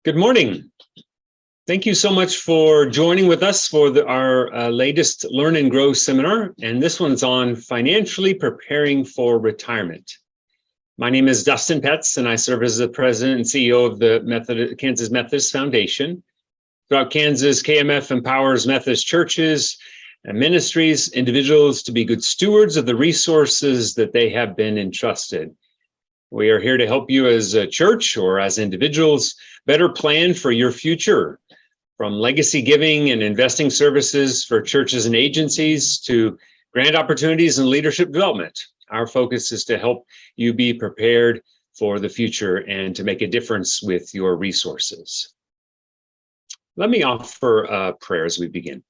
Good morning. Thank you so much for joining with us for our latest Learn and Grow seminar, and this one's on financially preparing for retirement. My name is Dustin Petz, and I serve as the president and CEO of the Kansas Methodist Foundation. Throughout Kansas, KMF empowers Methodist churches and ministries, individuals to be good stewards of the resources that they have been entrusted. We are here to help you as a church or as individuals better plan for your future, from legacy giving and investing services for churches and agencies to grant opportunities and leadership development. Our focus is to help you be prepared for the future and to make a difference with your resources. Let me offer a prayer as we begin.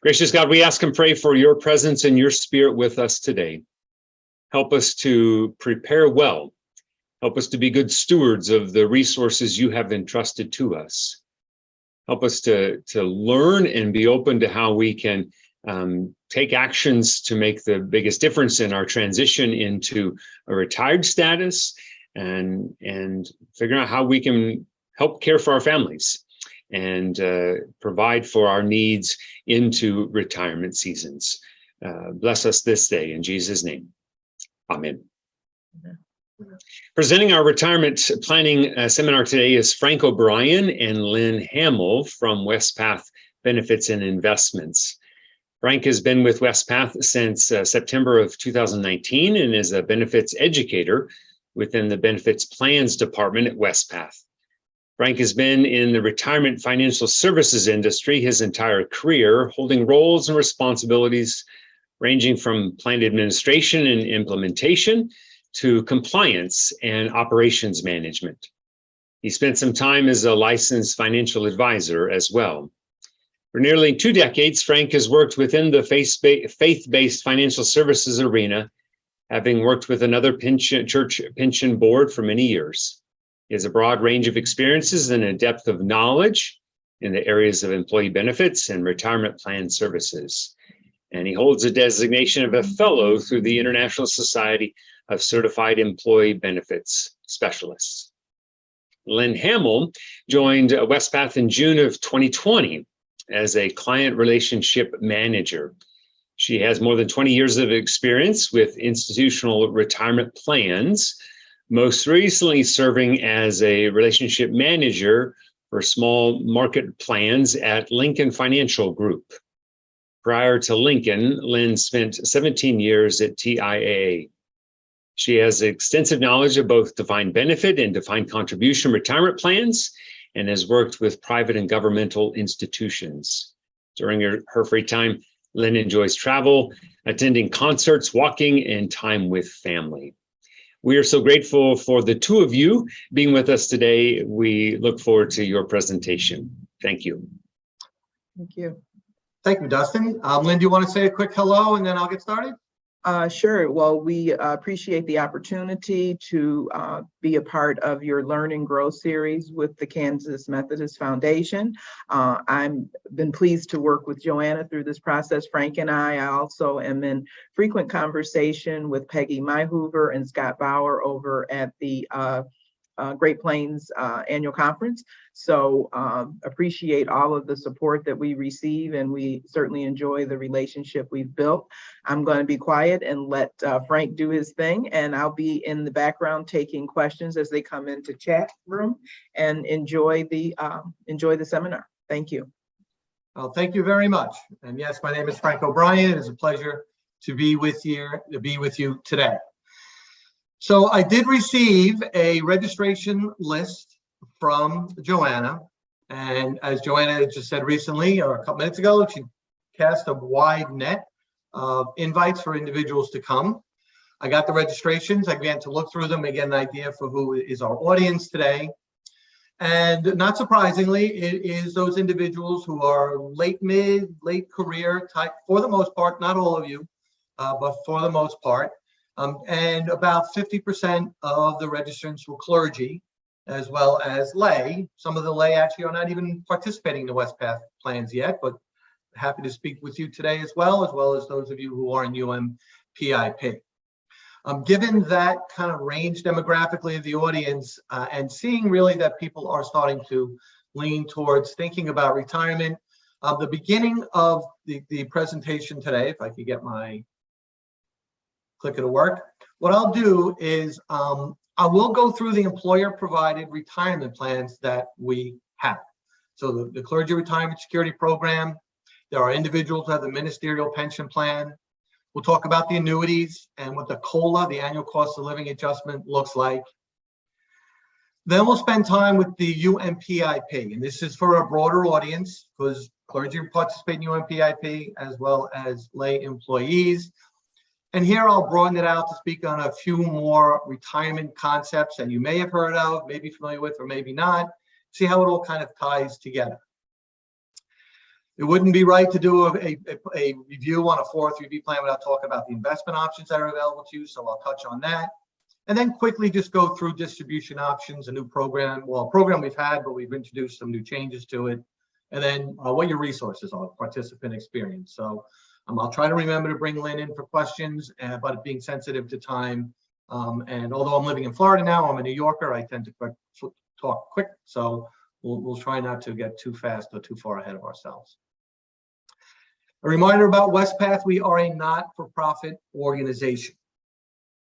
Gracious God, we ask and pray for your presence and your spirit with us today. Help us to prepare well. Help us to be good stewards of the resources you have entrusted to us. Help us to learn and be open to how we can take actions to make the biggest difference in our transition into a retired status and figuring out how we can help care for our families and provide for our needs into retirement seasons. Bless us this day in Jesus' name. Amen. Presenting our retirement planning seminar today is Frank O'Brien and Lynn Hammell from Wespath Benefits and Investments. Frank has been with Wespath since September of 2019 and is a benefits educator within the benefits plans department at Wespath. Frank has been in the retirement financial services industry his entire career, holding roles and responsibilities ranging from plan administration and implementation to compliance and operations management. He spent some time as a licensed financial advisor as well. For nearly 2 decades, Frank has worked within the faith-based financial services arena, having worked with another church pension board for many years. He has a broad range of experiences and a depth of knowledge in the areas of employee benefits and retirement plan services. And he holds a designation of a fellow through the International Society of Certified Employee Benefits Specialists. Lynn Hammell joined Wespath in June of 2020 as a client relationship manager. She has more than 20 years of experience with institutional retirement plans, most recently serving as a relationship manager for small market plans at Lincoln Financial Group. Prior to Lincoln, Lynn spent 17 years at TIAA. She has extensive knowledge of both defined benefit and defined contribution retirement plans and has worked with private and governmental institutions. During her free time, Lynn enjoys travel, attending concerts, walking, and time with family. We are so grateful for the two of you being with us today. We look forward to your presentation. Thank you. Thank you. Thank you, Dustin. Lynn, do you want to say a quick hello and then I'll get started? Sure. Well, we appreciate the opportunity to be a part of your Learn and Grow series with the Kansas Methodist Foundation. I've been pleased to work with Joanna through this process. Frank and I also am in frequent conversation with Peggy Myhoover and Scott Bauer over at the Great Plains annual conference. So appreciate all of the support that we receive, and we certainly enjoy the relationship we've built. I'm going to be quiet and let Frank do his thing, and I'll be in the background taking questions as they come into chat room, and enjoy the seminar. Thank you. Well, thank you very much. And yes, my name is Frank O'Brien. It is a pleasure to be with you today. So I did receive a registration list from Joanna, and as Joanna just said recently, or a couple minutes ago, she cast a wide net of invites for individuals to come. I got the registrations. I began to look through them and get an idea for who is our audience today. And not surprisingly, it is those individuals who are late career type, for the most part, not all of you, but for the most part. And about 50% of the registrants were clergy, as well as lay. Some of the lay actually are not even participating in the Wespath plans yet, but happy to speak with you today as well as those of you who are in UMPIP. Given that kind of range demographically of the audience and seeing really that people are starting to lean towards thinking about retirement, the beginning of the presentation today, if I could get my clicker to work, what I'll do is I will go through the employer-provided retirement plans that we have. So the Clergy Retirement Security Program, there are individuals who have the ministerial pension plan. We'll talk about the annuities and what the COLA, the annual cost of living adjustment, looks like. Then we'll spend time with the UMPIP, and this is for a broader audience because clergy participate in UMPIP as well as lay employees. And here I'll broaden it out to speak on a few more retirement concepts that you may have heard of, maybe familiar with, or maybe not. See how it all kind of ties together. It wouldn't be right to do a review on a 403B plan without talking about the investment options that are available to you, so I'll touch on that. And then quickly just go through distribution options, a new program, well, a program we've had, but we've introduced some new changes to it. And then what your resources are, participant experience. So I'll try to remember to bring Lynn in for questions, but being sensitive to time. And although I'm living in Florida now, I'm a New Yorker, I tend to talk quick. So we'll try not to get too fast or too far ahead of ourselves. A reminder about Wespath, we are a not-for-profit organization.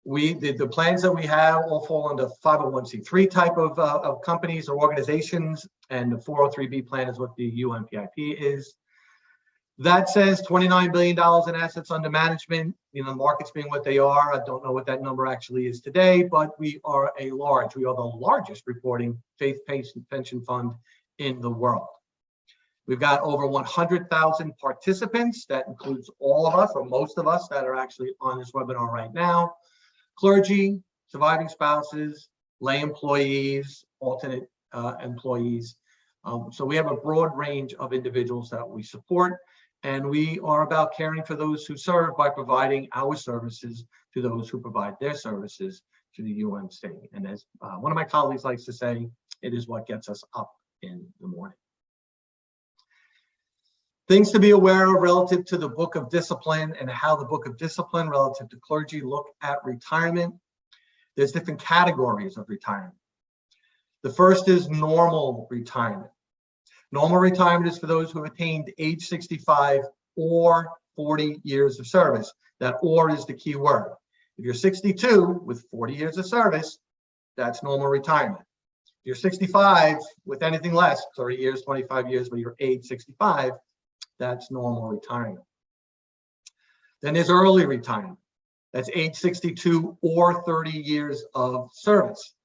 The plans that we have all fall under 501c3 type of companies or organizations, and the 403B plan is what the UMPIP is. That says $29 billion in assets under management. You know, the markets being what they are, I don't know what that number actually is today, but we are the largest reporting faith-based pension fund in the world. We've got over 100,000 participants. That includes all of us, or most of us, that are actually on this webinar right now. Clergy, surviving spouses, lay employees, alternate employees. So we have a broad range of individuals that we support, and we are about caring for those who serve by providing our services to those who provide their services to the UMC. And as one of my colleagues likes to say, it is what gets us up in the morning. Things to be aware of relative to the Book of Discipline and how the Book of Discipline relative to clergy look at retirement. There's different categories of retirement. The first is normal retirement. Normal retirement is for those who have attained age 65 or 40 years of service. That "or" is the key word. If you're 62 with 40 years of service, that's normal retirement. If you're 65 with anything less, 30 years, 25 years, but you're age 65, that's normal retirement. Then there's early retirement. That's age 62 or 30 years of service.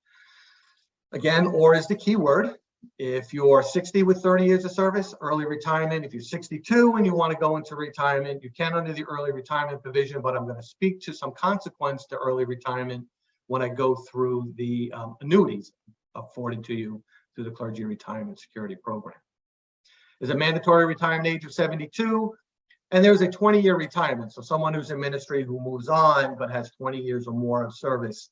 Again, "or" is the key word. If you're 60 with 30 years of service, early retirement. If you're 62 and you want to go into retirement, you can under the early retirement provision, but I'm going to speak to some consequence to early retirement when I go through the annuities afforded to you through the Clergy Retirement Security Program. There's a mandatory retirement age of 72, and there's a 20-year retirement. So someone who's in ministry who moves on but has 20 years or more of service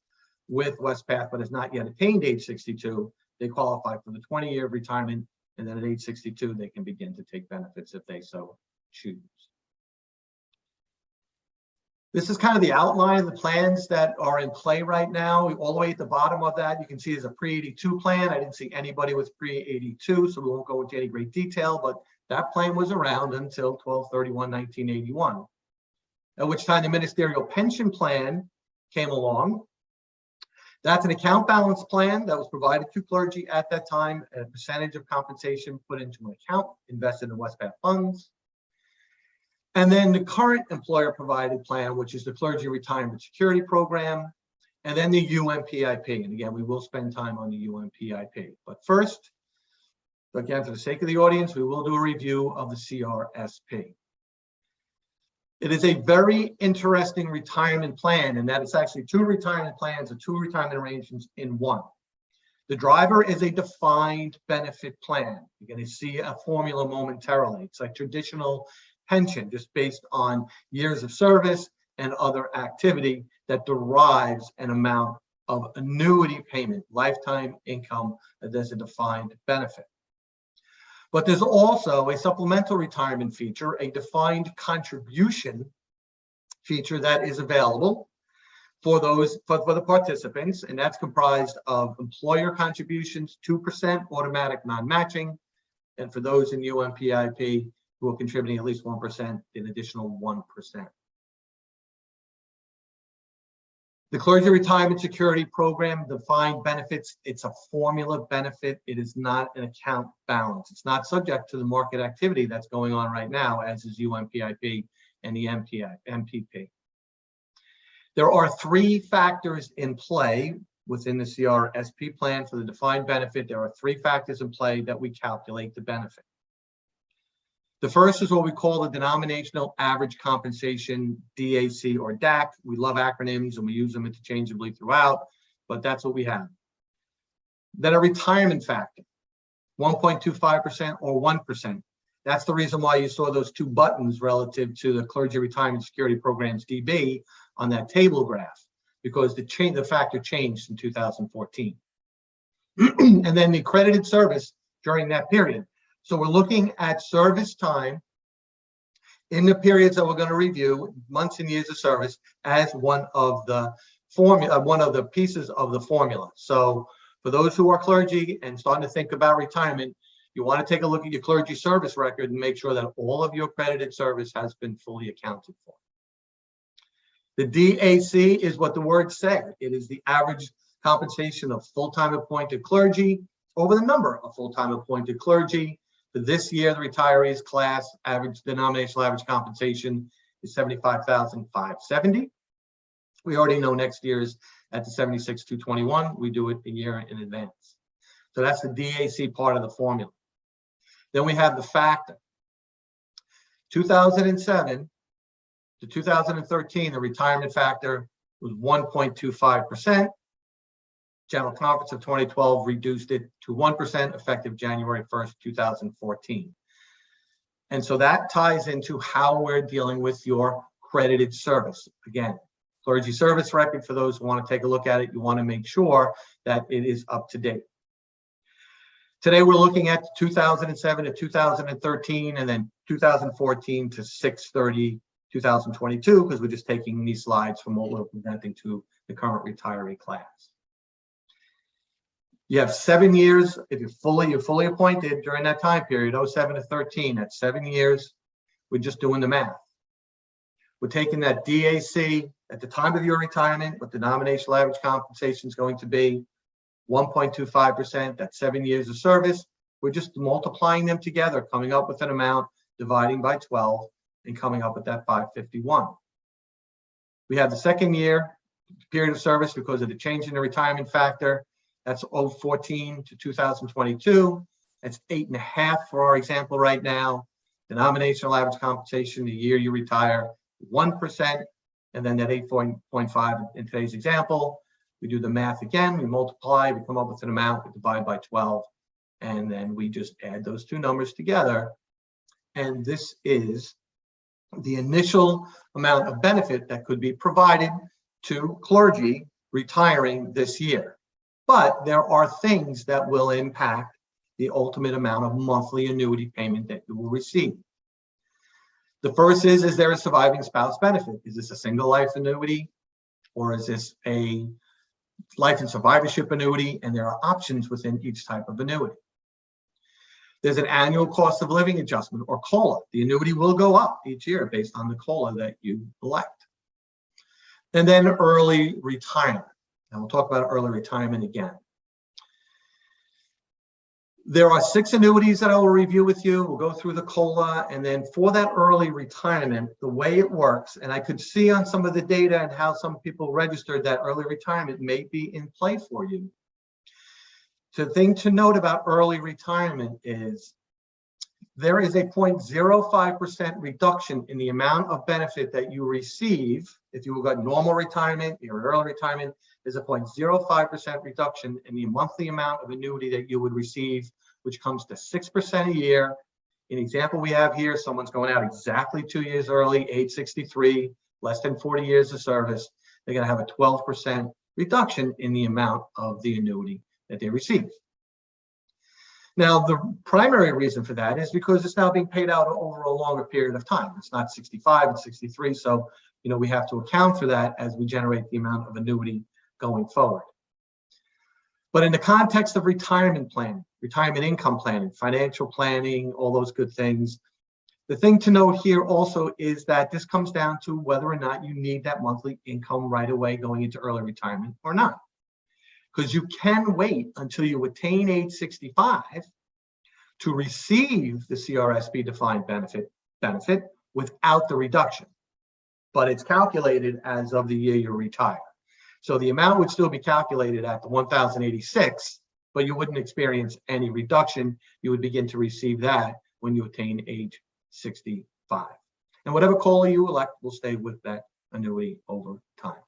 with Wespath but has not yet attained age 62, they qualify for the 20-year retirement, and then at age 62, they can begin to take benefits if they so choose. This is kind of the outline of the plans that are in play right now. All the way at the bottom of that, you can see there's a pre-82 plan. I didn't see anybody with pre-82, so we won't go into any great detail, but that plan was around until 12/31/1981, at which time the ministerial pension plan came along. That's an account balance plan that was provided to clergy at that time, and a percentage of compensation put into an account invested in Wespath funds. And then the current employer-provided plan, which is the Clergy Retirement Security Program, and then the UMPIP. And again, we will spend time on the UMPIP. But first, again, for the sake of the audience, we will do a review of the CRSP. It is a very interesting retirement plan, in that it's actually two retirement plans or two retirement arrangements in one. The driver is a defined benefit plan. You're going to see a formula momentarily. It's like traditional pension, just based on years of service and other activity that derives an amount of annuity payment, lifetime income, that there's a defined benefit. But there's also a supplemental retirement feature, a defined contribution feature that is available for the participants, and that's comprised of employer contributions, 2% automatic non-matching, and for those in UMPIP who are contributing at least 1%, an additional 1%. The Clergy Retirement Security Program defined benefits. It's a formula benefit. It is not an account balance. It's not subject to the market activity that's going on right now, as is UMPIP and the MPP. There are 3 factors in play within the CRSP plan for the defined benefit. There are 3 factors in play that we calculate the benefit. The first is what we call the denominational average compensation, DAC or DAC. We love acronyms and we use them interchangeably throughout, but that's what we have. Then a retirement factor, 1.25% or 1%. That's the reason why you saw those 2 buttons relative to the Clergy Retirement Security Program's DB on that table graph, because the factor changed in 2014. And then the credited service during that period. So we're looking at service time in the periods that we're going to review, months and years of service, as one of the pieces of the formula. So for those who are clergy and starting to think about retirement, you want to take a look at your clergy service record and make sure that all of your credited service has been fully accounted for. The DAC is what the word said. It is the average compensation of full-time appointed clergy over the number of full-time appointed clergy. For this year, the retirees class average denominational average compensation is $75,570. We already know next year's at the $76,221. We do it a year in advance. So that's the DAC part of the formula. Then we have the factor. 2007 to 2013, the retirement factor was 1.25%. General Conference of 2012 reduced it to 1% effective January 1st, 2014. And so that ties into how we're dealing with your credited service. Again, clergy service record, for those who want to take a look at it, you want to make sure that it is up to date. Today, we're looking at 2007 to 2013, and then 2014 to 6/30/2022, because we're just taking these slides from what we're presenting to the current retiree class. You have 7 years, if you're fully appointed during that time period, 07 to 13, that's 7 years. We're just doing the math. We're taking that DAC at the time of your retirement, what the denominational average compensation is going to be, 1.25%, that's 7 years of service. We're just multiplying them together, coming up with an amount, dividing by 12, and coming up with that 551. We have the second year period of service because of the change in the retirement factor. That's 014 to 2022. That's 8.5 for our example right now. Denominational average compensation, the year you retire, 1%, and then that 8.5 in today's example. We do the math again, we multiply, we come up with an amount, we divide by 12, and then we just add those 2 numbers together. And this is the initial amount of benefit that could be provided to clergy retiring this year. But there are things that will impact the ultimate amount of monthly annuity payment that you will receive. The first is there a surviving spouse benefit? Is this a single life annuity, or is this a life and survivorship annuity? And there are options within each type of annuity. There's an annual cost of living adjustment, or COLA. The annuity will go up each year based on the COLA that you elect. And then early retirement. And we'll talk about early retirement again. There are 6 annuities that I will review with you. We'll go through the COLA, and then for that early retirement, the way it works, and I could see on some of the data and how some people registered that early retirement may be in play for you. The thing to note about early retirement is there is a 0.05% reduction in the amount of benefit that you receive. If you got normal retirement, your early retirement, there's a 0.05% reduction in the monthly amount of annuity that you would receive, which comes to 6% a year. In the example we have here, someone's going out exactly 2 years early, age 63, less than 40 years of service. They're going to have a 12% reduction in the amount of the annuity that they receive. Now, the primary reason for that is because it's now being paid out over a longer period of time. It's not 65, it's 63. So, we have to account for that as we generate the amount of annuity going forward. But in the context of retirement planning, retirement income planning, financial planning, all those good things, the thing to note here also is that this comes down to whether or not you need that monthly income right away going into early retirement or not. Because you can wait until you attain age 65 to receive the CRSP defined benefit without the reduction, but it's calculated as of the year you retire. So the amount would still be calculated at the 1,086, but you wouldn't experience any reduction. You would begin to receive that when you attain age 65. And whatever COLA you elect will stay with that annuity over time.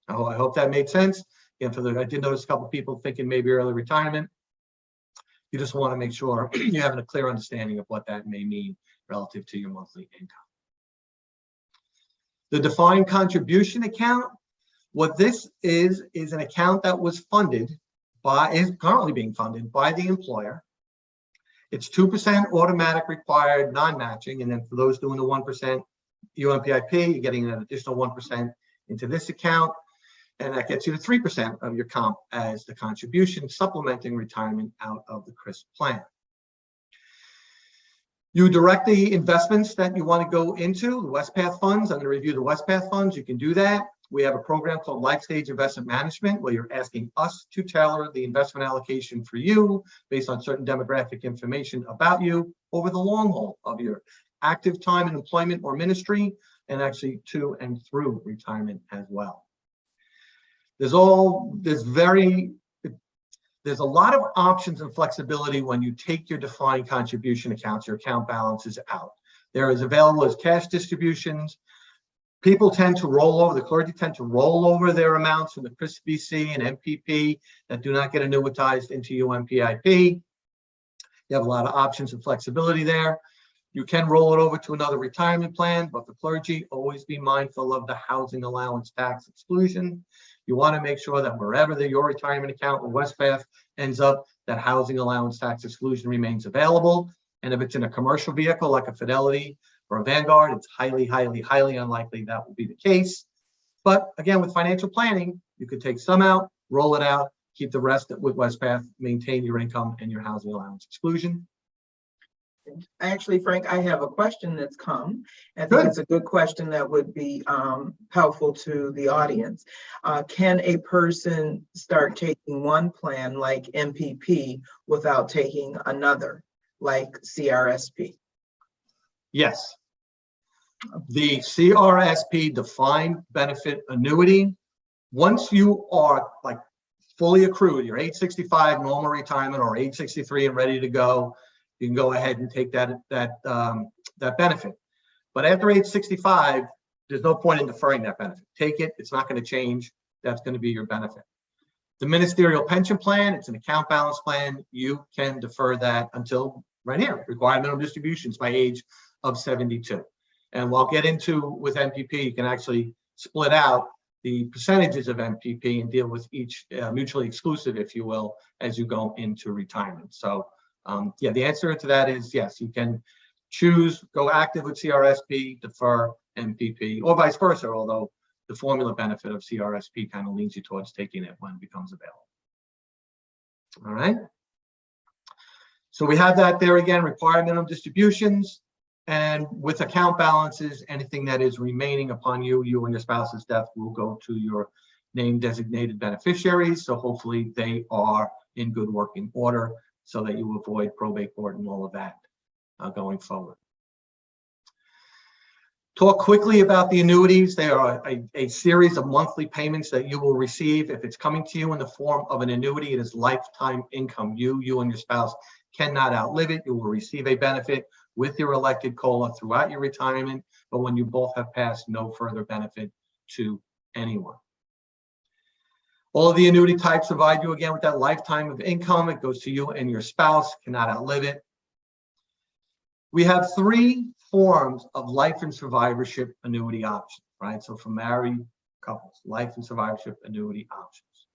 I hope that made sense. And I did notice a couple of people thinking maybe early retirement. You just want to make sure you have a clear understanding of what that may mean relative to your monthly income. The defined contribution account, what this is an account that was funded is currently being funded by the employer. It's 2% automatic required non-matching, and then for those doing the 1% UMPIP, you're getting an additional 1% into this account, and that gets you to 3% of your comp as the contribution, supplementing retirement out of the CRISP plan. You direct the investments that you want to go into, the Wespath funds. I'm going to review the Wespath funds. You can do that. We have a program called Life Stage Investment Management, where you're asking us to tailor the investment allocation for you based on certain demographic information about you over the long haul of your active time in employment or ministry, and actually to and through retirement as well. There's a lot of options and flexibility when you take your defined contribution accounts, your account balances out. There is available as cash distributions. People tend to roll over, the clergy tend to roll over their amounts from the CRISP BC and MPP that do not get annuitized into UMPIP. You have a lot of options and flexibility there. You can roll it over to another retirement plan, but for clergy, always be mindful of the housing allowance tax exclusion. You want to make sure that wherever your retirement account or Wespath ends up, that housing allowance tax exclusion remains available. And if it's in a commercial vehicle like a Fidelity or a Vanguard, it's highly, highly, highly unlikely that will be the case. But again, with financial planning, you could take some out, roll it out, keep the rest with Wespath, maintain your income and your housing allowance exclusion. Actually, Frank, I have a question that's come. I think it's a good question that would be helpful to the audience. Can a person start taking one plan like MPP without taking another like CRSP? Yes. The CRSP defined benefit annuity, once you are like fully accrued, you're age 65 normal retirement or age 63 and ready to go, you can go ahead and take that benefit. But after age 65, there's no point in deferring that benefit. Take it, it's not going to change. That's going to be your benefit. The ministerial pension plan, it's an account balance plan. You can defer that until right here, required minimum distributions by age of 72. And we'll get into with MPP, you can actually split out the percentages of MPP and deal with each mutually exclusive, if you will, as you go into retirement. So yeah, the answer to that is yes, you can choose, go active with CRSP, defer MPP, or vice versa, although the formula benefit of CRSP kind of leans you towards taking it when it becomes available. All right. So we have that there again, required minimum distributions, and with account balances, anything that is remaining upon you and your spouse's death will go to your named designated beneficiaries. So hopefully they are in good working order so that you avoid probate court and all of that going forward. Talk quickly about the annuities. They are a series of monthly payments that you will receive. If it's coming to you in the form of an annuity, it is lifetime income. You and your spouse cannot outlive it. You will receive a benefit with your elected COLA throughout your retirement, but when you both have passed, no further benefit to anyone. All of the annuity types provide you again with that lifetime of income. It goes to you and your spouse, cannot outlive it. We have three forms of life and survivorship annuity options, right? So for married couples, life and survivorship annuity options.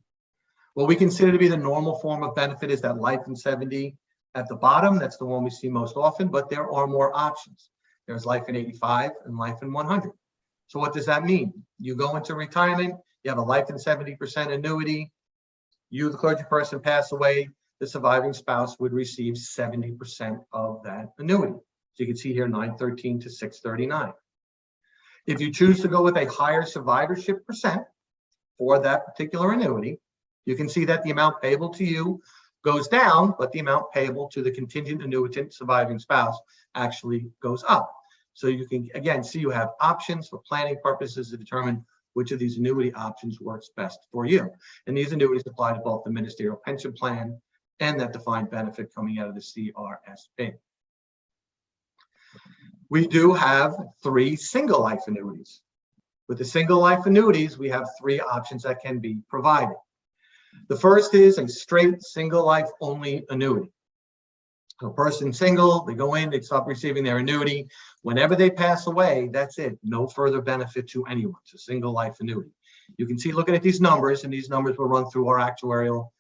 What we consider to be the normal form of benefit is that life in 70 at the bottom. That's the one we see most often, but there are more options. There's life in 85 and life in 100. So what does that mean? You go into retirement, you have a life and 70% annuity. You, the clergy person, pass away, the surviving spouse would receive 70% of that annuity. So you can see here 913 to 639. If you choose to go with a higher survivorship percent for that particular annuity, you can see that the amount payable to you goes down, but the amount payable to the contingent annuitant surviving spouse actually goes up. So you can, again, see you have options for planning purposes to determine which of these annuity options works best for you. And these annuities apply to both the ministerial pension plan and that defined benefit coming out of the CRSP. We do have 3 single life annuities. With the single life annuities, we have 3 options that can be provided. The first is a straight single life only annuity. So a person single, they go in, they stop receiving their annuity. Whenever they pass away, that's it. No further benefit to anyone. It's a single life annuity. You can see, looking at these numbers, and these numbers will run through our actuarial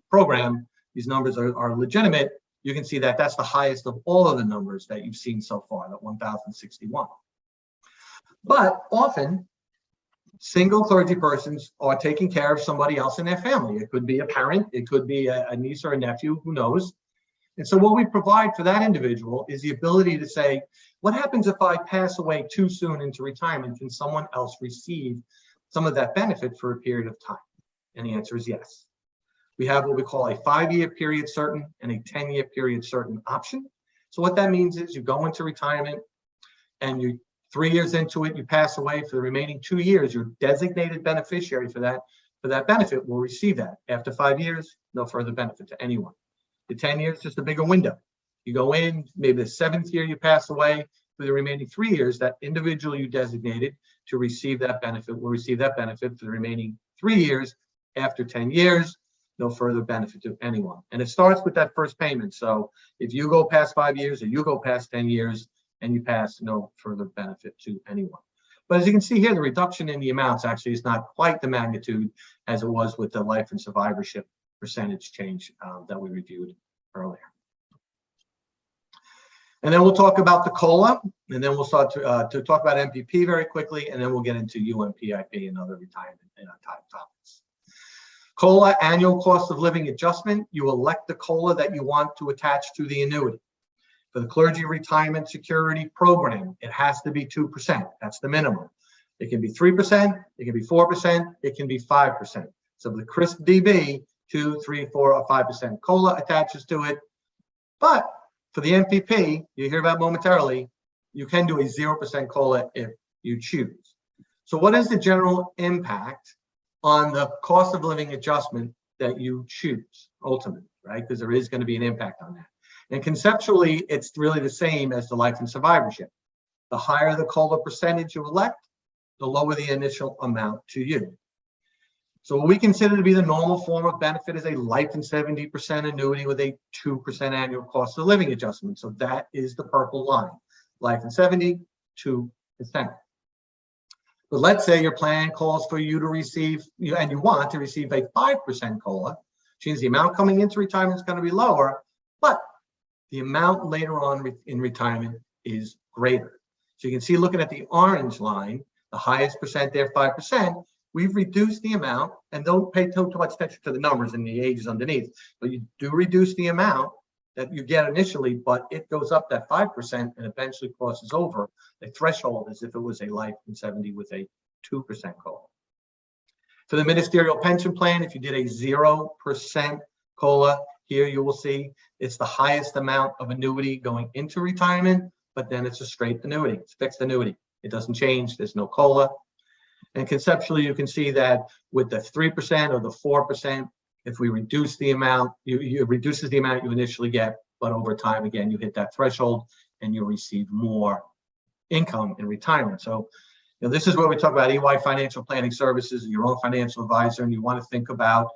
program. These numbers are legitimate. You can see that that's the highest of all of the numbers that you've seen so far, that 1,061. But often, single clergy persons are taking care of somebody else in their family. It could be a parent, it could be a niece or a nephew, who knows. And so what we provide for that individual is the ability to say, what happens if I pass away too soon into retirement? Can someone else receive some of that benefit for a period of time? And the answer is yes. We have what we call a 5-year period certain and a 10-year period certain option. So what that means is you go into retirement and you 3 years into it, you pass away. For the remaining 2 years, your designated beneficiary for that benefit will receive that. After 5 years, no further benefit to anyone. The 10 years, just a bigger window. You go in, maybe the 7th year you pass away. For the remaining 3 years, that individual you designated to receive that benefit will receive that benefit for the remaining 3 years. After 10 years, no further benefit to anyone. And it starts with that first payment. So if you go past 5 years or you go past 10 years and you pass, no further benefit to anyone. But as you can see here, the reduction in the amounts actually is not quite the magnitude as it was with the life and survivorship percentage change that we reviewed earlier. And then we'll talk about the COLA, and then we'll start to talk about MPP very quickly, and then we'll get into UMPIP and other retirement type topics. COLA, annual cost of living adjustment. You elect the COLA that you want to attach to the annuity. For the clergy retirement security program, it has to be 2%. That's the minimum. It can be 3%, it can be 4%, it can be 5%. So the CRISP DB, 2, 3, 4, or 5% COLA attaches to it. But for the MPP, you hear about momentarily, you can do a 0% COLA if you choose. So what is the general impact on the cost of living adjustment that you choose ultimately, right? Because there is going to be an impact on that. And conceptually, it's really the same as the life and survivorship. The higher the COLA percentage you elect, the lower the initial amount to you. So what we consider to be the normal form of benefit is a life and 70% annuity with a 2% annual cost of living adjustment. So that is the purple line. Life and 70, 2%. But let's say your plan calls for you to receive, and you want to receive a 5% COLA, which means the amount coming into retirement is going to be lower, but the amount later on in retirement is greater. So you can see, looking at the orange line, the highest percent there, 5%, we've reduced the amount, and don't pay too much attention to the numbers and the ages underneath, but you do reduce the amount that you get initially, but it goes up that 5% and eventually crosses over the threshold as if it was a life in 70 with a 2% COLA. For the ministerial pension plan, if you did a 0% COLA, here you will see it's the highest amount of annuity going into retirement, but then it's a straight annuity. It's fixed annuity. It doesn't change. There's no COLA. And conceptually, you can see that with the 3% or the 4%, if we reduce the amount, it reduces the amount you initially get, but over time, again, you hit that threshold and you receive more income in retirement. So, this is where we talk about EY Financial Planning Services, your own financial advisor, and you want to think about,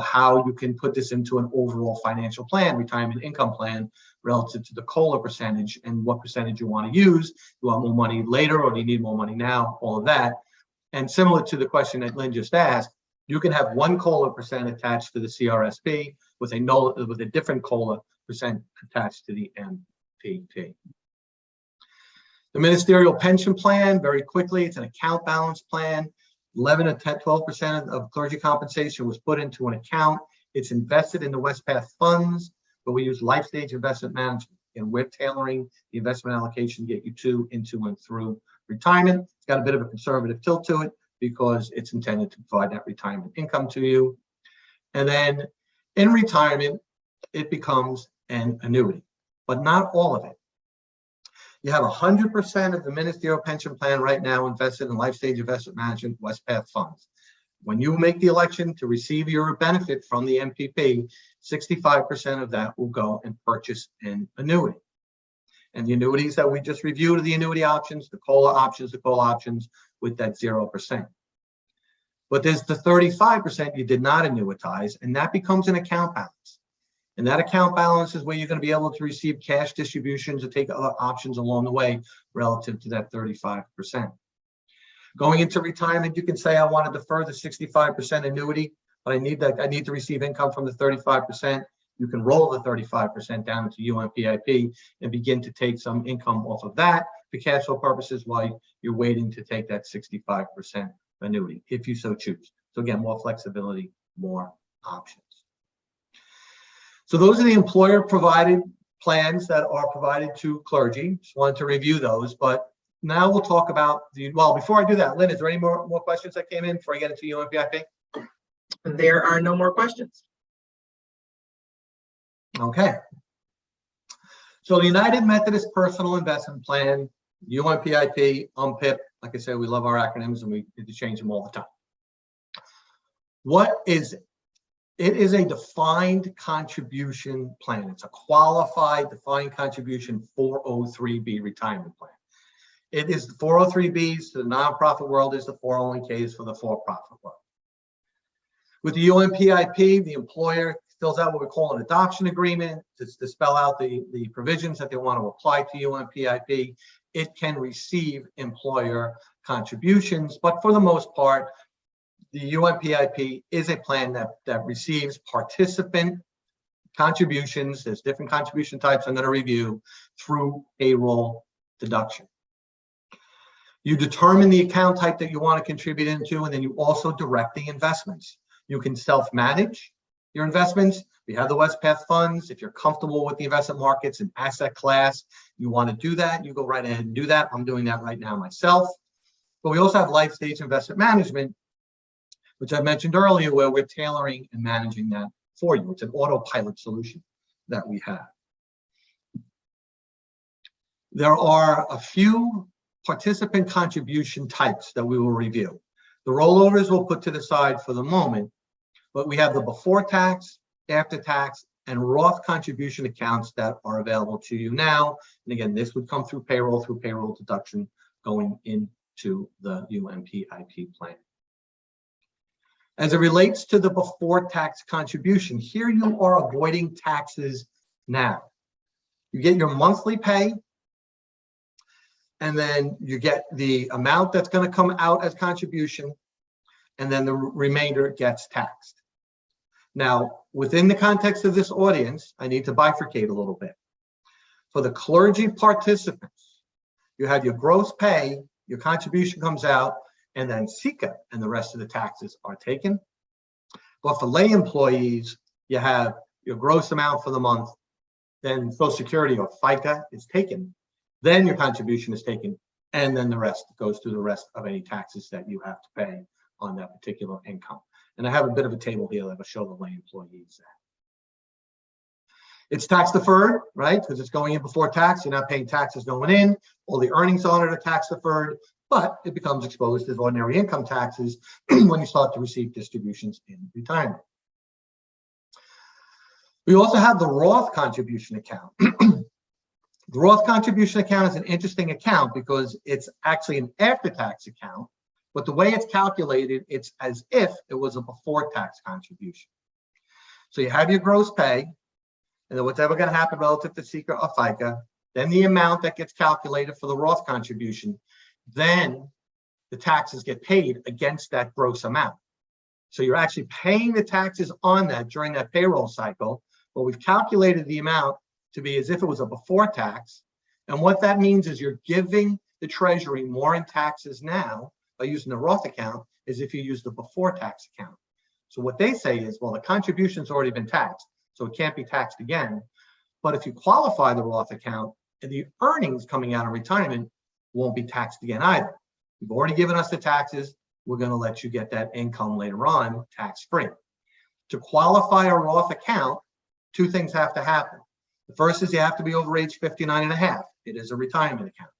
how you can put this into an overall financial plan, retirement income plan, relative to the COLA percentage and what percentage you want to use. You want more money later, or do you need more money now? All of that. And similar to the question that Lynn just asked, you can have one COLA percent attached to the CRSP with a different COLA percent attached to the MPP. The ministerial pension plan, very quickly, it's an account balance plan. 11 to 12% of clergy compensation was put into an account. It's invested in the Wespath funds, but we use life stage investment management. And we're tailoring the investment allocation to get you to, into, and through retirement. It's got a bit of a conservative tilt to it because it's intended to provide that retirement income to you. And then in retirement, it becomes an annuity, but not all of it. You have 100% of the ministerial pension plan right now invested in life stage investment management Wespath funds. When you make the election to receive your benefit from the MPP, 65% of that will go and purchase an annuity. And the annuities that we just reviewed are the annuity options, the COLA options with that 0%. But there's the 35% you did not annuitize, and that becomes an account balance. And that account balance is where you're going to be able to receive cash distributions or take other options along the way relative to that 35%. Going into retirement, you can say, I want to defer the 65% annuity, but I need to receive income from the 35%. You can roll the 35% down into UMPIP and begin to take some income off of that for cash flow purposes while you're waiting to take that 65% annuity, if you so choose. So again, more flexibility, more options. So those are the employer provided plans that are provided to clergy. Just wanted to review those, but now we'll talk about well, before I do that, Lynn, is there any more questions that came in before I get into UMPIP? There are no more questions. Okay. So the United Methodist Personal Investment Plan, UMPIP, UMPIP, like I said, we love our acronyms and we need to change them all the time. What is it? It is a defined contribution plan. It's a qualified defined contribution 403B retirement plan. It is the 403Bs to the nonprofit world is the 401Ks for the for-profit world. With the UMPIP, the employer fills out what we call an adoption agreement to spell out the provisions that they want to apply to UMPIP. It can receive employer contributions, but for the most part, the UMPIP is a plan that receives participant contributions. There's different contribution types I'm going to review through payroll deduction. You determine the account type that you want to contribute into, and then you also direct the investments. You can self-manage your investments. We have the Wespath funds. If you're comfortable with the investment markets and asset class, you want to do that, you go right ahead and do that. I'm doing that right now myself. But we also have life stage investment management, which I mentioned earlier, where we're tailoring and managing that for you. It's an autopilot solution that we have. There are a few participant contribution types that we will review. The rollovers we'll put to the side for the moment, but we have the before tax, after tax, and Roth contribution accounts that are available to you now. And again, this would come through payroll deduction going into the UMPIP plan. As it relates to the before tax contribution, here you are avoiding taxes now. You get your monthly pay, and then you get the amount that's going to come out as contribution, and then the remainder gets taxed. Now, within the context of this audience, I need to bifurcate a little bit. For the clergy participants, you have your gross pay, your contribution comes out, and then SECA and the rest of the taxes are taken. But for lay employees, you have your gross amount for the month, then Social Security or FICA is taken, then your contribution is taken, and then the rest goes to the rest of any taxes that you have to pay on that particular income. And I have a bit of a table here that will show the lay employees. It's tax deferred, right? Because it's going in before tax. You're not paying taxes going in. All the earnings on it are tax deferred, but it becomes exposed as ordinary income taxes when you start to receive distributions in retirement. We also have the Roth contribution account. The Roth contribution account is an interesting account because it's actually an after-tax account, but the way it's calculated, it's as if it was a before-tax contribution. So you have your gross pay, and then whatever going to happen relative to SECA or FICA, then the amount that gets calculated for the Roth contribution, then the taxes get paid against that gross amount. So you're actually paying the taxes on that during that payroll cycle, but we've calculated the amount to be as if it was a before tax, And what that means is you're giving the Treasury more in taxes now by using the Roth account as if you use the before tax account. So what they say is, well, the contribution's already been taxed, so it can't be taxed again. But if you qualify the Roth account, and the earnings coming out of retirement won't be taxed again either. You've already given us the taxes. We're going to let you get that income later on tax-free. To qualify a Roth account, two things have to happen. The first is you have to be over age 59 and a half. It is a retirement account.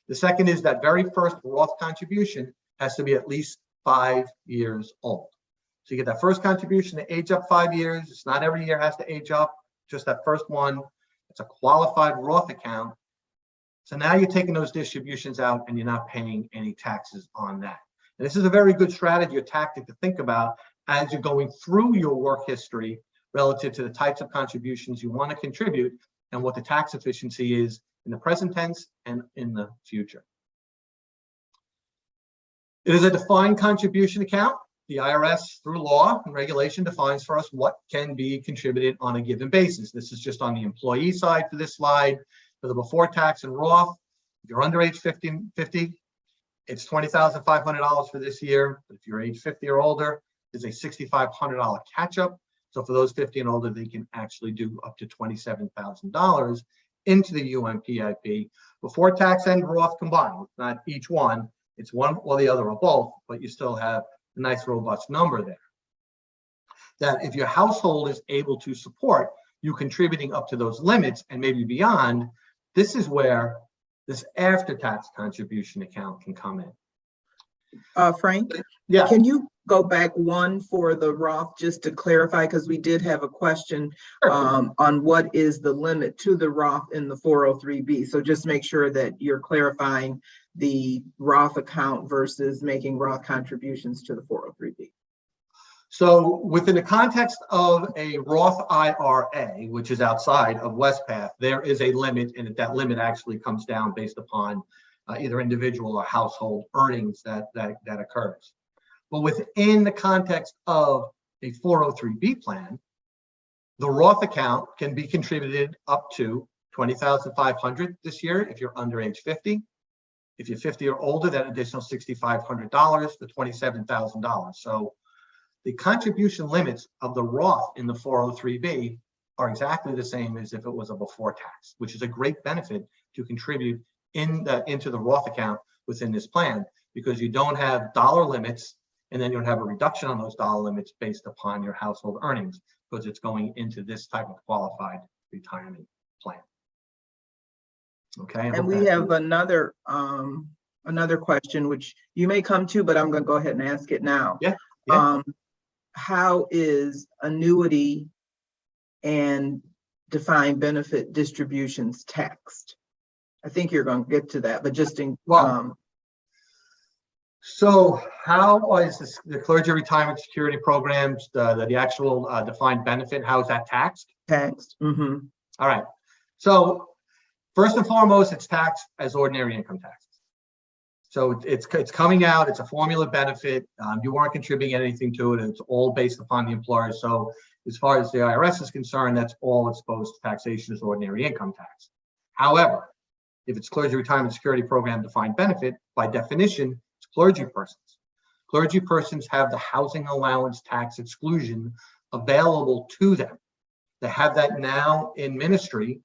The second is that very first Roth contribution has to be at least 5 years old. So you get that first contribution to age up 5 years. It's not every year has to age up, just that first one. It's a qualified Roth account. So now you're taking those distributions out and you're not paying any taxes on that. And this is a very good strategy or tactic to think about as you're going through your work history relative to the types of contributions you want to contribute and what the tax efficiency is in the present tense and in the future. It is a defined contribution account. The IRS, through law and regulation, defines for us what can be contributed on a given basis. This is just on the employee side for this slide. For the before tax and Roth, if you're under age 50, it's $20,500 for this year. But if you're age 50 or older, there's a $6,500 catch-up. So for those 50 and older, they can actually do up to $27,000 into the UMPIP before tax and Roth combined. Not each one, it's one or the other or both, but you still have a nice robust number there. That if your household is able to support you contributing up to those limits and maybe beyond, this is where this after-tax contribution account can come in. Frank, Yeah. can you go back one for the Roth just to clarify, because we did have a question on what is the limit to the Roth in the 403B. So just make sure that you're clarifying the Roth account versus making Roth contributions to the 403B. So within the context of a Roth IRA, which is outside of Wespath, there is a limit, and that limit actually comes down based upon either individual or household earnings that occurs. But within the context of a 403B plan, the Roth account can be contributed up to $20,500 this year if you're under age 50. If you're 50 or older, that additional $6,500 for $27,000. So the contribution limits of the Roth in the 403B are exactly the same as if it was a before tax, which is a great benefit to contribute into the Roth account within this plan, because you don't have dollar limits and then you don't have a reduction on those dollar limits based upon your household earnings, because it's going into this type of qualified retirement plan. Okay. And we have another question, which you may come to, but I'm going to go ahead and ask it now. Yeah. How is annuity and defined benefit distributions taxed? I think you're going to get to that, but just in so how is the clergy retirement security programs, the actual defined benefit, how is that taxed? Taxed. Mm-hmm. All right. So first and foremost, it's taxed as ordinary income taxes. So it's coming out, it's a formula benefit. You weren't contributing anything to it. It's all based upon the employer. So as far as the IRS is concerned, that's all exposed to taxation as ordinary income tax. However, if it's clergy retirement security program defined benefit, by definition, it's clergy persons. Clergy persons have the housing allowance tax exclusion available to them. They have that now in ministry.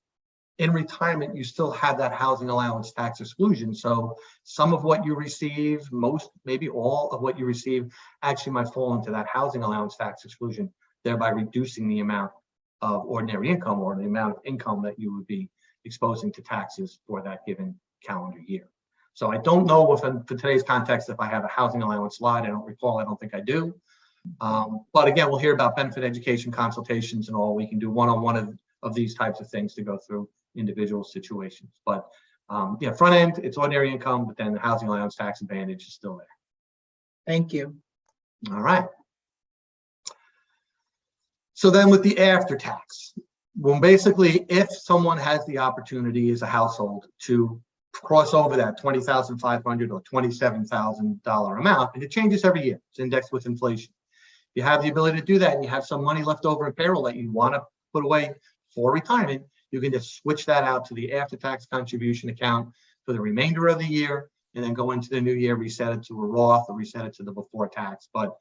In retirement, you still have that housing allowance tax exclusion. So some of what you receive, most, maybe all of what you receive, actually might fall into that housing allowance tax exclusion, thereby reducing the amount of ordinary income or the amount of income that you would be exposing to taxes for that given calendar year. So I don't know if, for today's context, if I have a housing allowance slide. I don't recall. I don't think I do. But again, we'll hear about benefit education consultations and all. We can do one-on-one of these types of things to go through individual situations. But yeah, front end, it's ordinary income, but then the housing allowance tax advantage is still there. Thank you. All right. So then with the after tax, well, basically, if someone has the opportunity as a household to cross over that $20,500 or $27,000 amount, and it changes every year, it's indexed with inflation. You have the ability to do that, and you have some money left over in payroll that you want to put away for retirement. you can just switch that out to the after-tax contribution account for the remainder of the year, and then go into the new year, reset it to a Roth or reset it to the before tax. But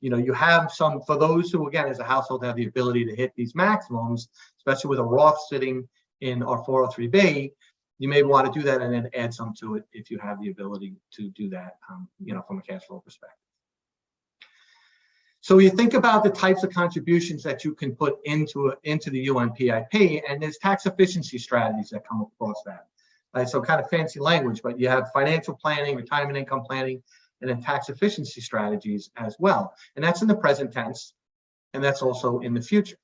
you have some, for those who, again, as a household, have the ability to hit these maximums, especially with a Roth sitting in our 403b, you may want to do that and then add some to it if you have the ability to do that, from a cash flow perspective. So you think about the types of contributions that you can put into the UNPIP, and there's tax efficiency strategies that come across that. Right? So kind of fancy language, but you have financial planning, retirement income planning, and then tax efficiency strategies as well. And that's in the present tense, and that's also in the future.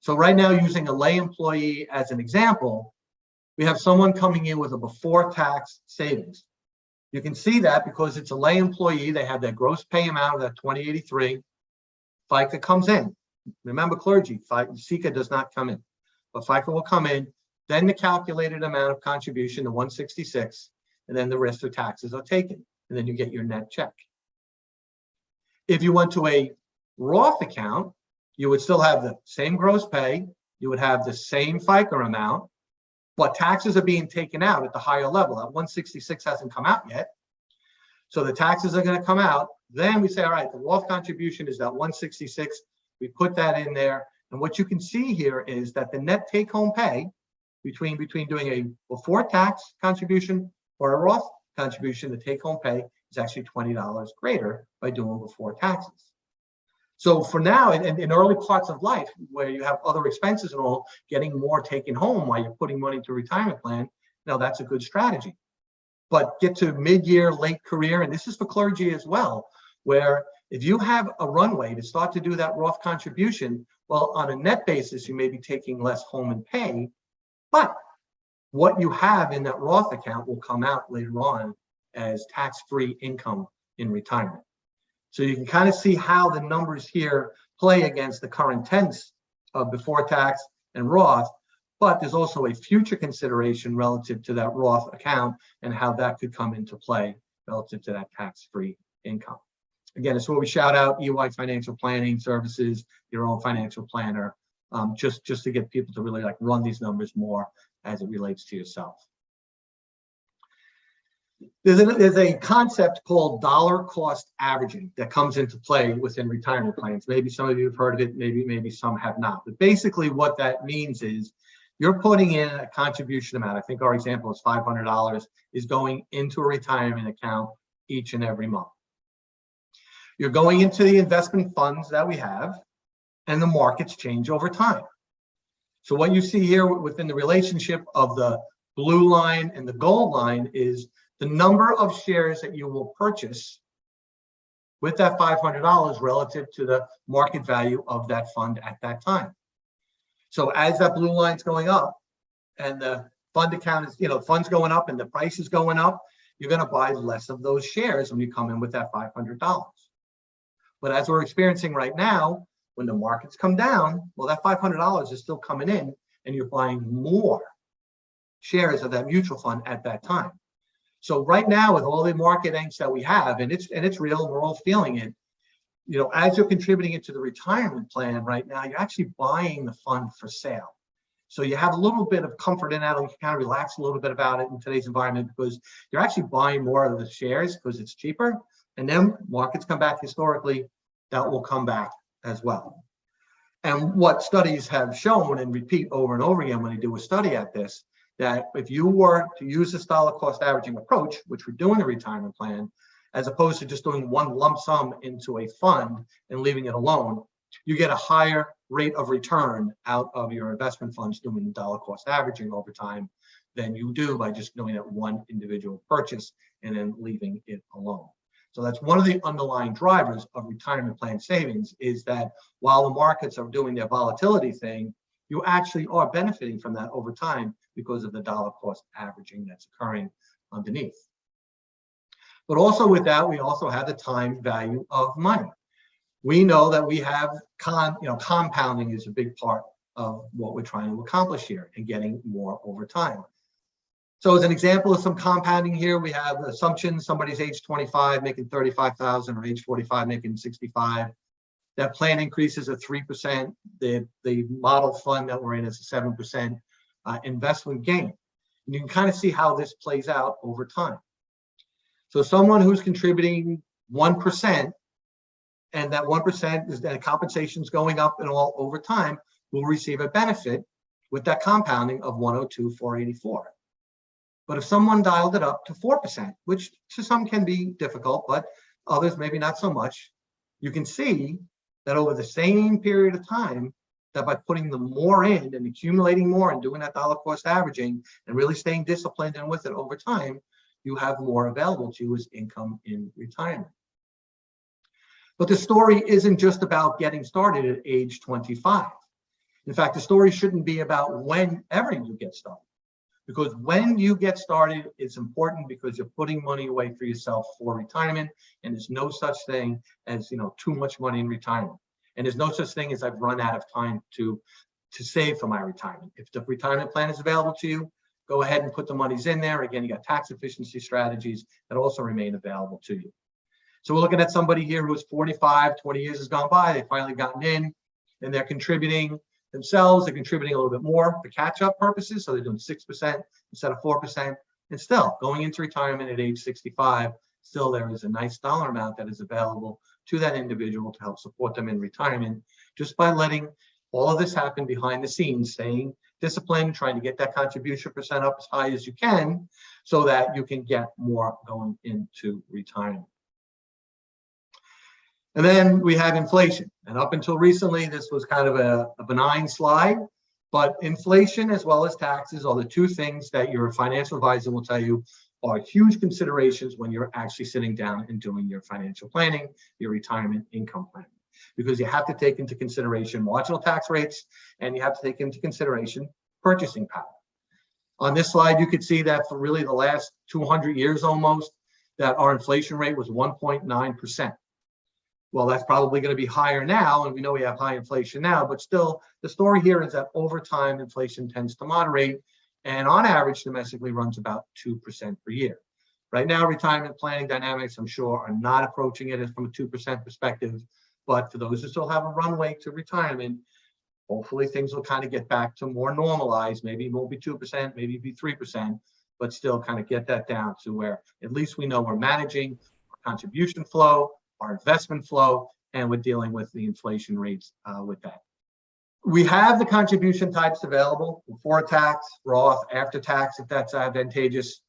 So right now, using a lay employee as an example, we have someone coming in with a before tax savings. You can see that because it's a lay employee, they have their gross pay amount of that 2083. FICA comes in. Remember, clergy, SECA does not come in, but FICA will come in. Then the calculated amount of contribution, the 166, and then the rest of taxes are taken, and then you get your net check. If you went to a Roth account, you would still have the same gross pay, you would have the same FICA amount, but taxes are being taken out at the higher level. That 166 hasn't come out yet. So the taxes are going to come out. Then we say, all right, the Roth contribution is that 166. We put that in there. And what you can see here is that the net take-home pay between doing a before tax contribution or a Roth contribution, the take-home pay is actually $20 greater by doing before taxes. So for now, in early parts of life, where you have other expenses and all, getting more taken home while you're putting money into a retirement plan, now that's a good strategy. But get to mid-year, late career, and this is for clergy as well, where if you have a runway to start to do that Roth contribution, well, on a net basis, you may be taking less home and pay, but what you have in that Roth account will come out later on as tax-free income in retirement. So you can kind of see how the numbers here play against the current tense of before tax and Roth, but there's also a future consideration relative to that Roth account and how that could come into play relative to that tax-free income. Again, it's where we shout out EY Financial Planning Services, your own financial planner, just to get people to really run these numbers more as it relates to yourself. There's a concept called dollar cost averaging that comes into play within retirement plans. Maybe some of you have heard of it, maybe some have not. But basically what that means is you're putting in a contribution amount. I think our example is $500 is going into a retirement account each and every month. You're going into the investment funds that we have, and the markets change over time. So what you see here within the relationship of the blue line and the gold line is the number of shares that you will purchase with that $500 relative to the market value of that fund at that time. So as that blue line's going up and the fund account is, fund's going up and the price is going up, you're going to buy less of those shares when you come in with that $500. But as we're experiencing right now, when the markets come down, well, that $500 is still coming in and you're buying more shares of that mutual fund at that time. So right now, with all the market angst that we have, and it's real, and we're all feeling it, as you're contributing into the retirement plan right now, you're actually buying the fund for sale. So you have a little bit of comfort in that, and you can kind of relax a little bit about it in today's environment because you're actually buying more of the shares because it's cheaper. And then markets come back historically, that will come back as well. And what studies have shown and repeat over and over again when they do a study at this, that if you were to use this dollar cost averaging approach, which we do in the retirement plan, as opposed to just doing one lump sum into a fund and leaving it alone, you get a higher rate of return out of your investment funds doing dollar cost averaging over time than you do by just doing that one individual purchase and then leaving it alone. So that's one of the underlying drivers of retirement plan savings is that while the markets are doing their volatility thing, you actually are benefiting from that over time because of the dollar cost averaging that's occurring underneath. But also with that, we also have the time value of money. We know that we have compounding is a big part of what we're trying to accomplish here and getting more over time. So as an example of some compounding here, we have assumptions, somebody's age 25 making $35,000 or age 45 making 65. That plan increases at 3%. The model fund that we're in is 7%. investment gain. And you can kind of see how this plays out over time. So someone who's contributing 1%, and that 1% is that compensation is going up and all over time, will receive a benefit with that compounding of 102,484. But if someone dialed it up to 4%, which to some can be difficult, but others maybe not so much, you can see that over the same period of time, that by putting the more in and accumulating more and doing that dollar cost averaging and really staying disciplined and with it over time, you have more available to you as income in retirement. But the story isn't just about getting started at age 25. In fact, the story shouldn't be about whenever you get started. Because when you get started, it's important because you're putting money away for yourself for retirement, and there's no such thing as too much money in retirement. And there's no such thing as I've run out of time to save for my retirement. If the retirement plan is available to you, go ahead and put the monies in there. Again, you got tax efficiency strategies that also remain available to you. So we're looking at somebody here who's 45, 20 years has gone by, they've finally gotten in, and they're contributing themselves, they're contributing a little bit more for catch-up purposes, so they're doing 6% instead of 4%, and still going into retirement at age 65, still there is a nice dollar amount that is available to that individual to help support them in retirement, just by letting all of this happen behind the scenes, staying disciplined, trying to get that contribution percent up as high as you can, so that you can get more going into retirement. And then we have inflation. And up until recently, this was kind of a benign slide, but inflation as well as taxes are the two things that your financial advisor will tell you are huge considerations when you're actually sitting down and doing your financial planning, your retirement income planning, because you have to take into consideration marginal tax rates, and you have to take into consideration purchasing power. On this slide, you could see that for really the last 200 years almost, that our inflation rate was 1.9%. Well, that's probably going to be higher now, and we know we have high inflation now, but still the story here is that over time inflation tends to moderate, and on average domestically runs about 2% per year. Right now, retirement planning dynamics, I'm sure, are not approaching it from a 2% perspective, but for those who still have a runway to retirement, hopefully things will kind of get back to more normalized. Maybe it won't be 2%, maybe it'll be 3%, but still kind of get that down to where at least we know we're managing our contribution flow, our investment flow, and we're dealing with the inflation rates with that. We have the contribution types available: before tax, Roth, after tax, if that's advantageous.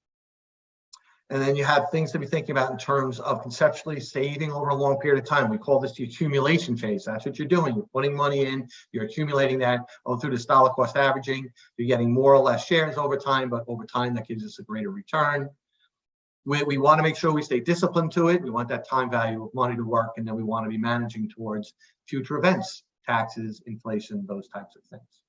And then you have things to be thinking about in terms of conceptually saving over a long period of time. We call this the accumulation phase. That's what you're doing. You're putting money in, you're accumulating that through this dollar cost averaging. You're getting more or less shares over time, but over time that gives us a greater return. We want to make sure we stay disciplined to it. We want that time value of money to work, and then we want to be managing towards future events, taxes, inflation, those types of things.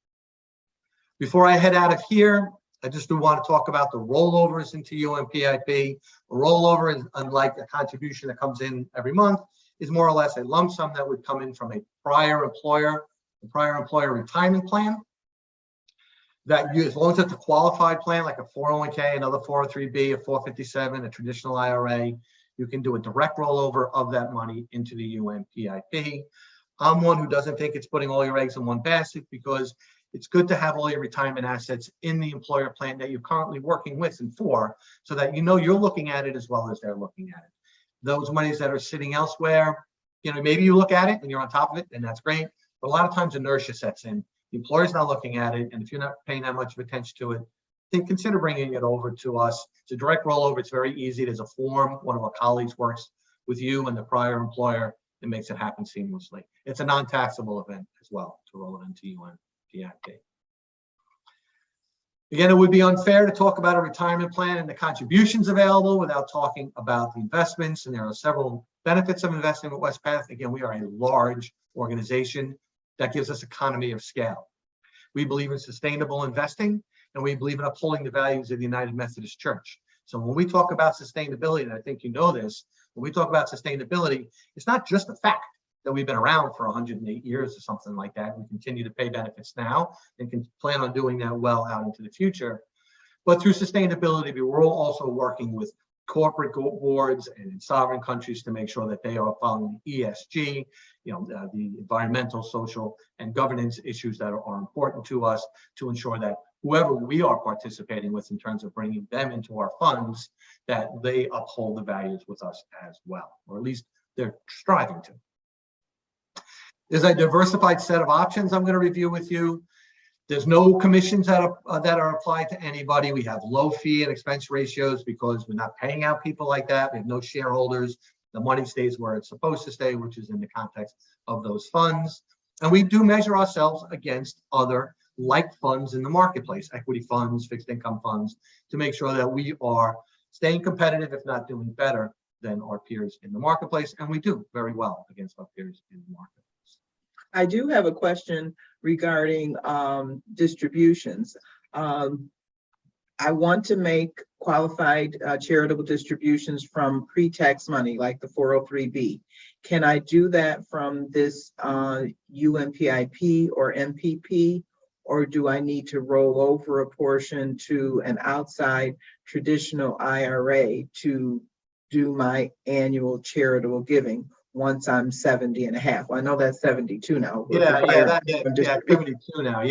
Before I head out of here, I just do want to talk about the rollovers into UMPIP. A rollover is, unlike a contribution that comes in every month, is more or less a lump sum that would come in from a prior employer retirement plan. That you, as long as it's a qualified plan, like a 401k, another 403b, a 457, a traditional IRA, you can do a direct rollover of that money into the UMPIP. I'm one who doesn't think it's putting all your eggs in one basket, because it's good to have all your retirement assets in the employer plan that you're currently working with and for, so that you know you're looking at it as well as they're looking at it. Those monies that are sitting elsewhere, maybe you look at it and you're on top of it, and that's great. But a lot of times inertia sets in. The employer's not looking at it, and if you're not paying that much of attention to it, then consider bringing it over to us. It's a direct rollover. It's very easy. There's a form. One of our colleagues works with you and the prior employer and makes it happen seamlessly. It's a non-taxable event as well to roll it into UMPIP. Again, it would be unfair to talk about a retirement plan and the contributions available without talking about the investments, and there are several benefits of investing with Wespath. Again, we are a large organization. That gives us economy of scale. We believe in sustainable investing, and we believe in upholding the values of the United Methodist Church. So when we talk about sustainability, and I think you know this, when we talk about sustainability, it's not just the fact that we've been around for 108 years or something like that. We continue to pay benefits now and can plan on doing that well out into the future. But through sustainability, we're also working with corporate boards and in sovereign countries to make sure that they are following ESG, the environmental, social, and governance issues that are important to us, to ensure that whoever we are participating with in terms of bringing them into our funds, that they uphold the values with us as well, or at least they're striving to. There's a diversified set of options I'm going to review with you. There's no commissions that are applied to anybody. We have low fee and expense ratios because we're not paying out people like that. We have no shareholders. The money stays where it's supposed to stay, which is in the context of those funds. And we do measure ourselves against other like funds in the marketplace, equity funds, fixed income funds, to make sure that we are staying competitive, if not doing better than our peers in the marketplace. And we do very well against our peers in the marketplace. I do have a question regarding distributions. I want to make qualified charitable distributions from pre-tax money, like the 403B. Can I do that from this UMPIP or MPP, or do I need to roll over a portion to an outside traditional IRA to do my annual charitable giving once I'm 70 and a half? Well, I know that's 72 now. Yeah, 72 now.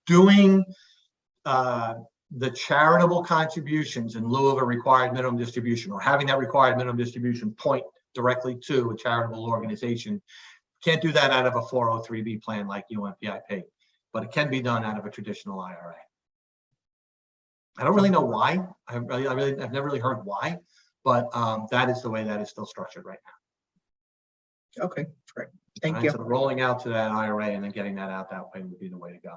Doing the charitable contributions in lieu of a required minimum distribution, or having that required minimum distribution point directly to a charitable organization. Can't do that out of a 403B plan like UMPIP, but it can be done out of a traditional IRA. I don't really know why. I've never really heard why, but that is the way that is still structured right now. Okay, great. Thank you. So rolling out to that IRA and then getting that out that way would be the way to go.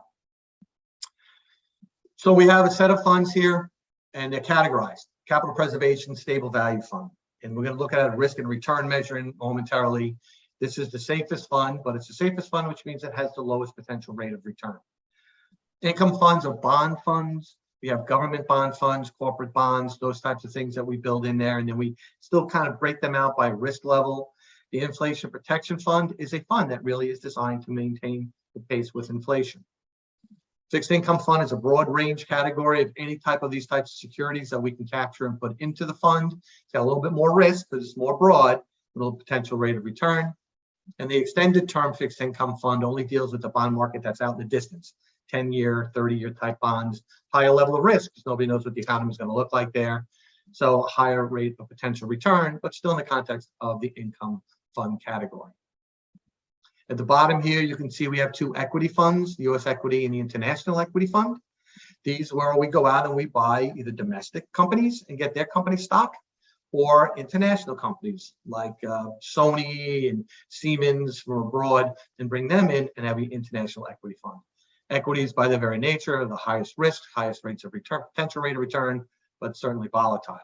So we have a set of funds here, and they're categorized: capital preservation, stable value fund. And we're going to look at a risk and return measuring momentarily. This is the safest fund, but it's the safest fund, which means it has the lowest potential rate of return. Income funds are bond funds. We have government bond funds, corporate bonds, those types of things that we build in there. And then we still kind of break them out by risk level. The inflation protection fund is a fund that really is designed to maintain the pace with inflation. Fixed income fund is a broad range category of any type of these types of securities that we can capture and put into the fund. It's got a little bit more risk because it's more broad, a little potential rate of return. And the extended term fixed income fund only deals with the bond market that's out in the distance, 10-year, 30-year type bonds, higher level of risk because nobody knows what the economy is going to look like there. So a higher rate of potential return, but still in the context of the income fund category. At the bottom here, you can see we have two equity funds, the U.S. equity and the international equity fund. These where we go out and we buy either domestic companies and get their company stock, or international companies like Sony and Siemens from abroad and bring them in and have an international equity fund. Equities, by their very nature, are the highest risk, highest rates of return, potential rate of return, but certainly volatile.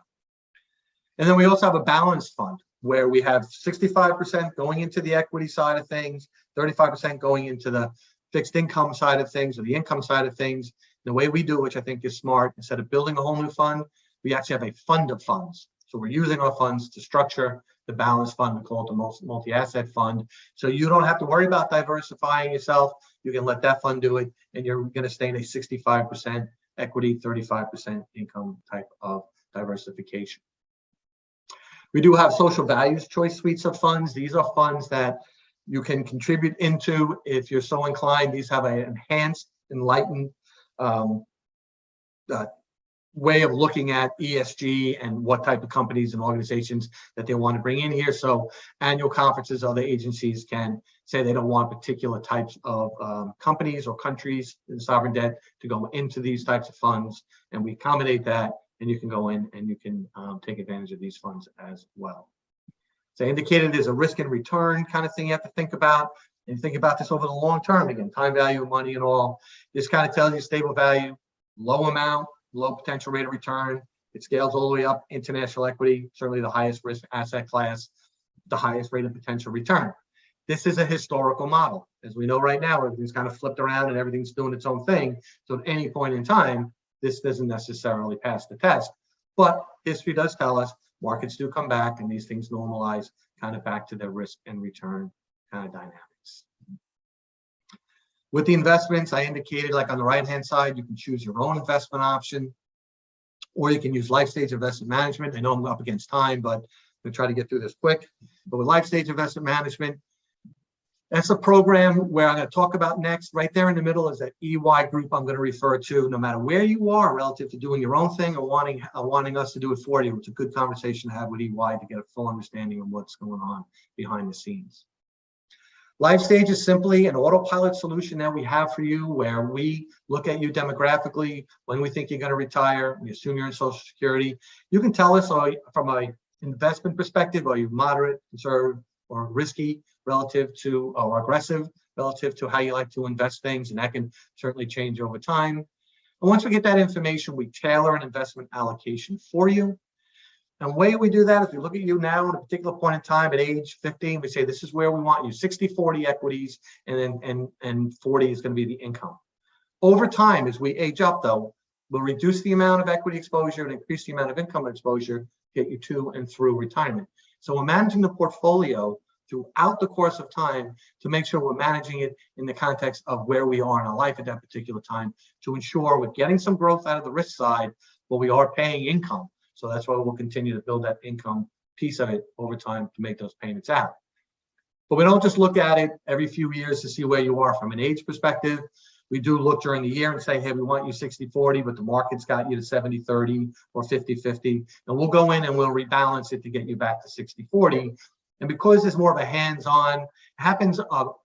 And then we also have a balanced fund where we have 65% going into the equity side of things, 35% going into the fixed income side of things or the income side of things. The way we do it, which I think is smart, instead of building a whole new fund, we actually have a fund of funds. So we're using our funds to structure the balanced fund. We call it the multi-asset fund. So you don't have to worry about diversifying yourself. You can let that fund do it, and you're going to stay in a 65% equity, 35% income type of diversification. We do have social values choice suites of funds. These are funds that you can contribute into if you're so inclined. These have an enhanced, enlightened way of looking at ESG and what type of companies and organizations that they want to bring in here. So annual conferences, other agencies can say they don't want particular types of companies or countries in sovereign debt to go into these types of funds, and we accommodate that. And you can go in and you can take advantage of these funds as well. So I indicated there's a risk and return kind of thing you have to think about. And think about this over the long term, again, time value of money and all. This kind of tells you stable value, low amount, low potential rate of return. It scales all the way up. International equity, certainly the highest risk asset class, the highest rate of potential return. This is a historical model. As we know right now, everything's kind of flipped around and everything's doing its own thing. So at any point in time, this doesn't necessarily pass the test, but history does tell us markets do come back and these things normalize kind of back to their risk and return kind of dynamics. With the investments, I indicated like on the right-hand side, you can choose your own investment option, or you can use life stage investment management. I know I'm up against time, but I'm gonna try to get through this quick. But with life stage investment management, That's a program where I'm going to talk about next. Right there in the middle is that EY group I'm going to refer to. No matter where you are relative to doing your own thing or wanting us to do it for you, it's a good conversation to have with EY to get a full understanding of what's going on behind the scenes. LifeStage is simply an autopilot solution that we have for you, where we look at you demographically, when we think you're going to retire, we assume you're in Social Security. You can tell us from an investment perspective, are you moderate, conservative, or risky relative to, or aggressive relative to how you like to invest things, and that can certainly change over time. And once we get that information, we tailor an investment allocation for you. And the way we do that is we look at you now at a particular point in time at age 15, we say, this is where we want you, 60-40 equities, and 40 is going to be the income. Over time, as we age up though, we'll reduce the amount of equity exposure and increase the amount of income exposure, get you to and through retirement. So we're managing the portfolio throughout the course of time to make sure we're managing it in the context of where we are in our life at that particular time, to ensure we're getting some growth out of the risk side, but we are paying income. So that's why we'll continue to build that income piece of it over time to make those payments out. But we don't just look at it every few years to see where you are from an age perspective. We do look during the year and say, hey, we want you 60-40, but the market's got you to 70-30 or 50-50. And we'll go in and we'll rebalance it to get you back to 60-40. And because it's more of a hands-on, happens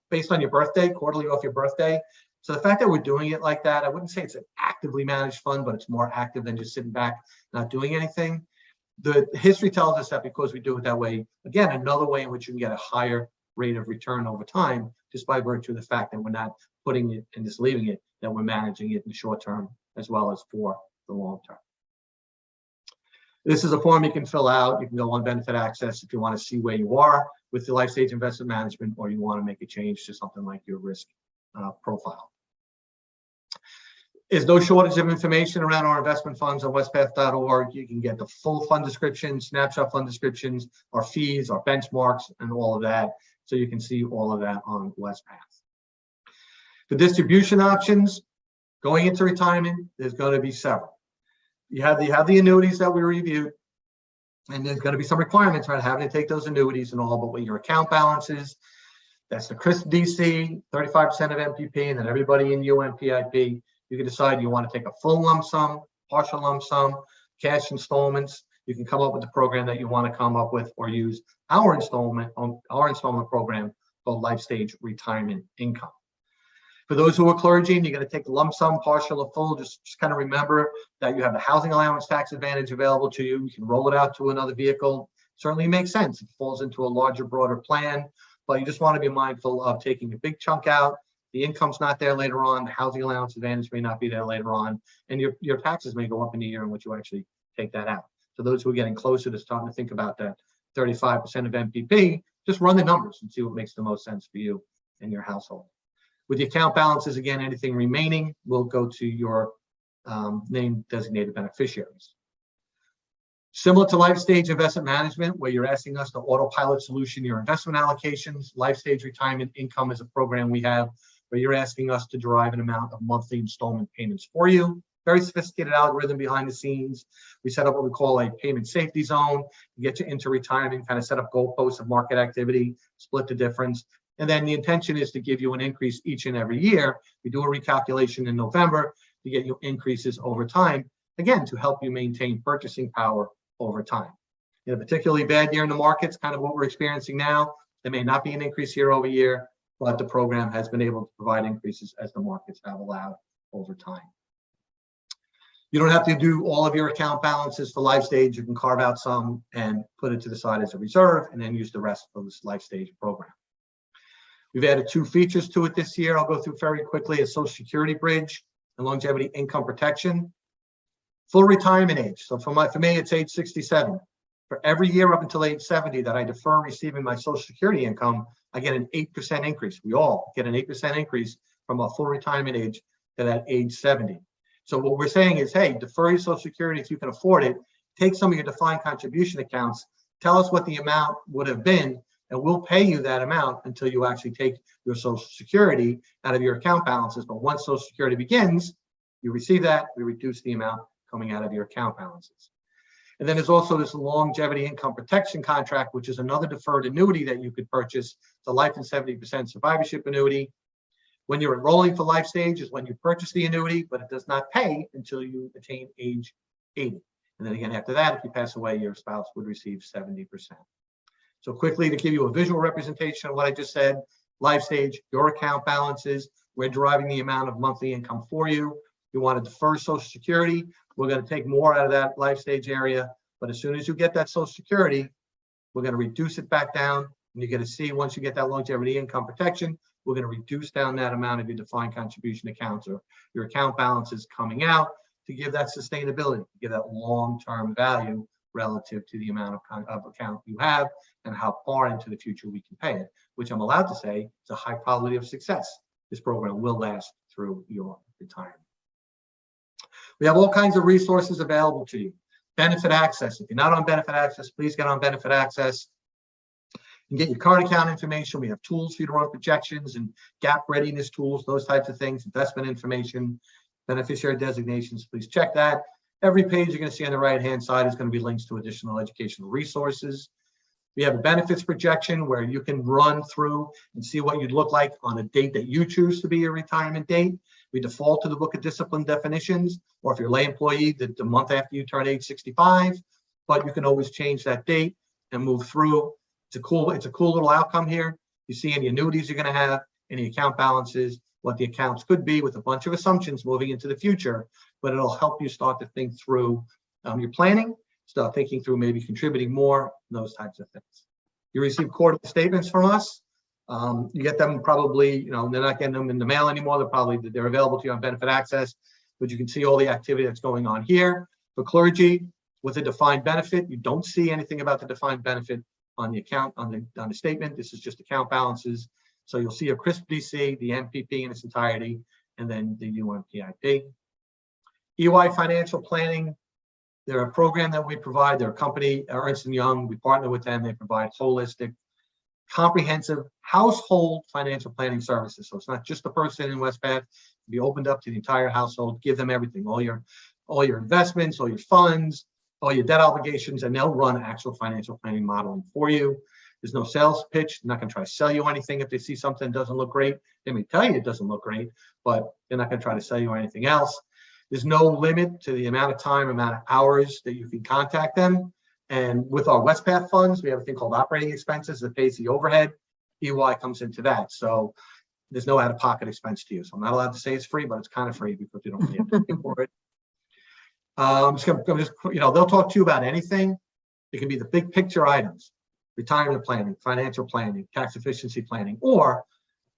based on your birthday, quarterly off your birthday. So the fact that we're doing it like that, I wouldn't say it's an actively managed fund, but it's more active than just sitting back, not doing anything. The history tells us that because we do it that way, again, another way in which you can get a higher rate of return over time, just by virtue of the fact that we're not putting it and just leaving it, that we're managing it in the short term as well as for the long term. This is a form you can fill out. You can go on Benefit Access if you want to see where you are with the LifeStage Investment Management, or you want to make a change to something like your risk profile. There's no shortage of information around our investment funds on wespath.org. You can get the full fund descriptions, snapshot fund descriptions, our fees, our benchmarks, and all of that. So you can see all of that on Wespath. The distribution options going into retirement, there's going to be several. You have the annuities that we reviewed, and there's going to be some requirements around having to take those annuities and all, but what your account balance is, that's the CRISP DC, 35% of MPP, and then everybody in UMPIP. You can decide you want to take a full lump sum, partial lump sum, cash installments. You can come up with the program that you want to come up with, or use our installment program called LifeStage Retirement Income. For those who are clergy and you're going to take the lump sum, partial or full, just kind of remember that you have the housing allowance tax advantage available to you. You can roll it out to another vehicle. Certainly makes sense. It falls into a larger, broader plan, but you just want to be mindful of taking a big chunk out. The income's not there later on. The housing allowance advantage may not be there later on, and your taxes may go up in the year in which you actually take that out. So those who are getting closer to starting to think about that 35% of MPP, just run the numbers and see what makes the most sense for you and your household. With the account balances, again, anything remaining will go to your named designated beneficiaries. Similar to LifeStage Investment Management, where you're asking us to autopilot solution your investment allocations, LifeStage Retirement Income is a program we have where you're asking us to derive an amount of monthly installment payments for you. Very sophisticated algorithm behind the scenes. We set up what we call a payment safety zone to get you into retirement, kind of set up goalposts of market activity, split the difference. And then the intention is to give you an increase each and every year. We do a recalculation in November to get you increases over time, again, to help you maintain purchasing power over time. In a particularly bad year in the markets, kind of what we're experiencing now, there may not be an increase year over year, but the program has been able to provide increases as the markets have allowed over time. You don't have to do all of your account balances for LifeStage. You can carve out some and put it to the side as a reserve, and then use the rest for this LifeStage program. We've added 2 features to it this year. I'll go through very quickly: a Social Security bridge and longevity income protection. Full retirement age. So for me, it's age 67. For every year up until age 70 that I defer receiving my Social Security income, I get an 8% increase. We all get an 8% increase from a full retirement age to that age 70. So what we're saying is, hey, defer your Social Security if you can afford it. Take some of your defined contribution accounts. Tell us what the amount would have been, and we'll pay you that amount until you actually take your Social Security out of your account balances. But once Social Security begins, you receive that, we reduce the amount coming out of your account balances. And then there's also this longevity income protection contract, which is another deferred annuity that you could purchase. It's a life and 70% survivorship annuity. When you're enrolling for life stage is when you purchase the annuity, but it does not pay until you attain age 80. And then again, after that, if you pass away, your spouse would receive 70%. So quickly, to give you a visual representation of what I just said, life stage, your account balances, we're deriving the amount of monthly income for you. You want to defer Social Security, we're going to take more out of that life stage area. But as soon as you get that Social Security, we're going to reduce it back down. And you're going to see once you get that longevity income protection, we're going to reduce down that amount of your defined contribution accounts or your account balances coming out to give that sustainability, to give that long-term value relative to the amount of account you have and how far into the future we can pay it, which I'm allowed to say is a high probability of success. This program will last through your retirement. We have all kinds of resources available to you. Benefit access. If you're not on benefit access, please get on benefit access. You can get your current account information. We have tools for you to run projections and gap readiness tools, those types of things, investment information, beneficiary designations. Please check that. Every page you're going to see on the right-hand side is going to be links to additional educational resources. We have a benefits projection where you can run through and see what you'd look like on a date that you choose to be your retirement date. We default to the Book of Discipline definitions, or if you're a lay employee, the month after you turn age 65, but you can always change that date and move through. It's a cool little outcome here. You see any annuities you're going to have, any account balances, what the accounts could be with a bunch of assumptions moving into the future, but it'll help you start to think through your planning, start thinking through maybe contributing more, those types of things. You receive quarterly statements from us. You get them probably, they're not getting them in the mail anymore. They're available to you on benefit access, but you can see all the activity that's going on here. For clergy with a defined benefit, you don't see anything about the defined benefit on the account, on the statement. This is just account balances. So you'll see a CRISP DC, the MPP in its entirety, and then the UMPIP. EY Financial Planning, they're a program that we provide. They're a company, Ernst & Young. We partner with them. They provide holistic, comprehensive household financial planning services. So it's not just the person in Wespath. Be opened up to the entire household. Give them everything, all your investments, all your funds, all your debt obligations, and they'll run actual financial planning modeling for you. There's no sales pitch. They're not going to try to sell you anything if they see something that doesn't look great. They may tell you it doesn't look great, but they're not going to try to sell you anything else. There's no limit to the amount of time, amount of hours that you can contact them. And with our Wespath funds, we have a thing called operating expenses that pays the overhead. EY comes into that. So there's no out-of-pocket expense to you. So I'm not allowed to say it's free, but it's kind of free because you don't really have to pay for it. They'll talk to you about anything. It can be the big picture items, retirement planning, financial planning, tax efficiency planning, or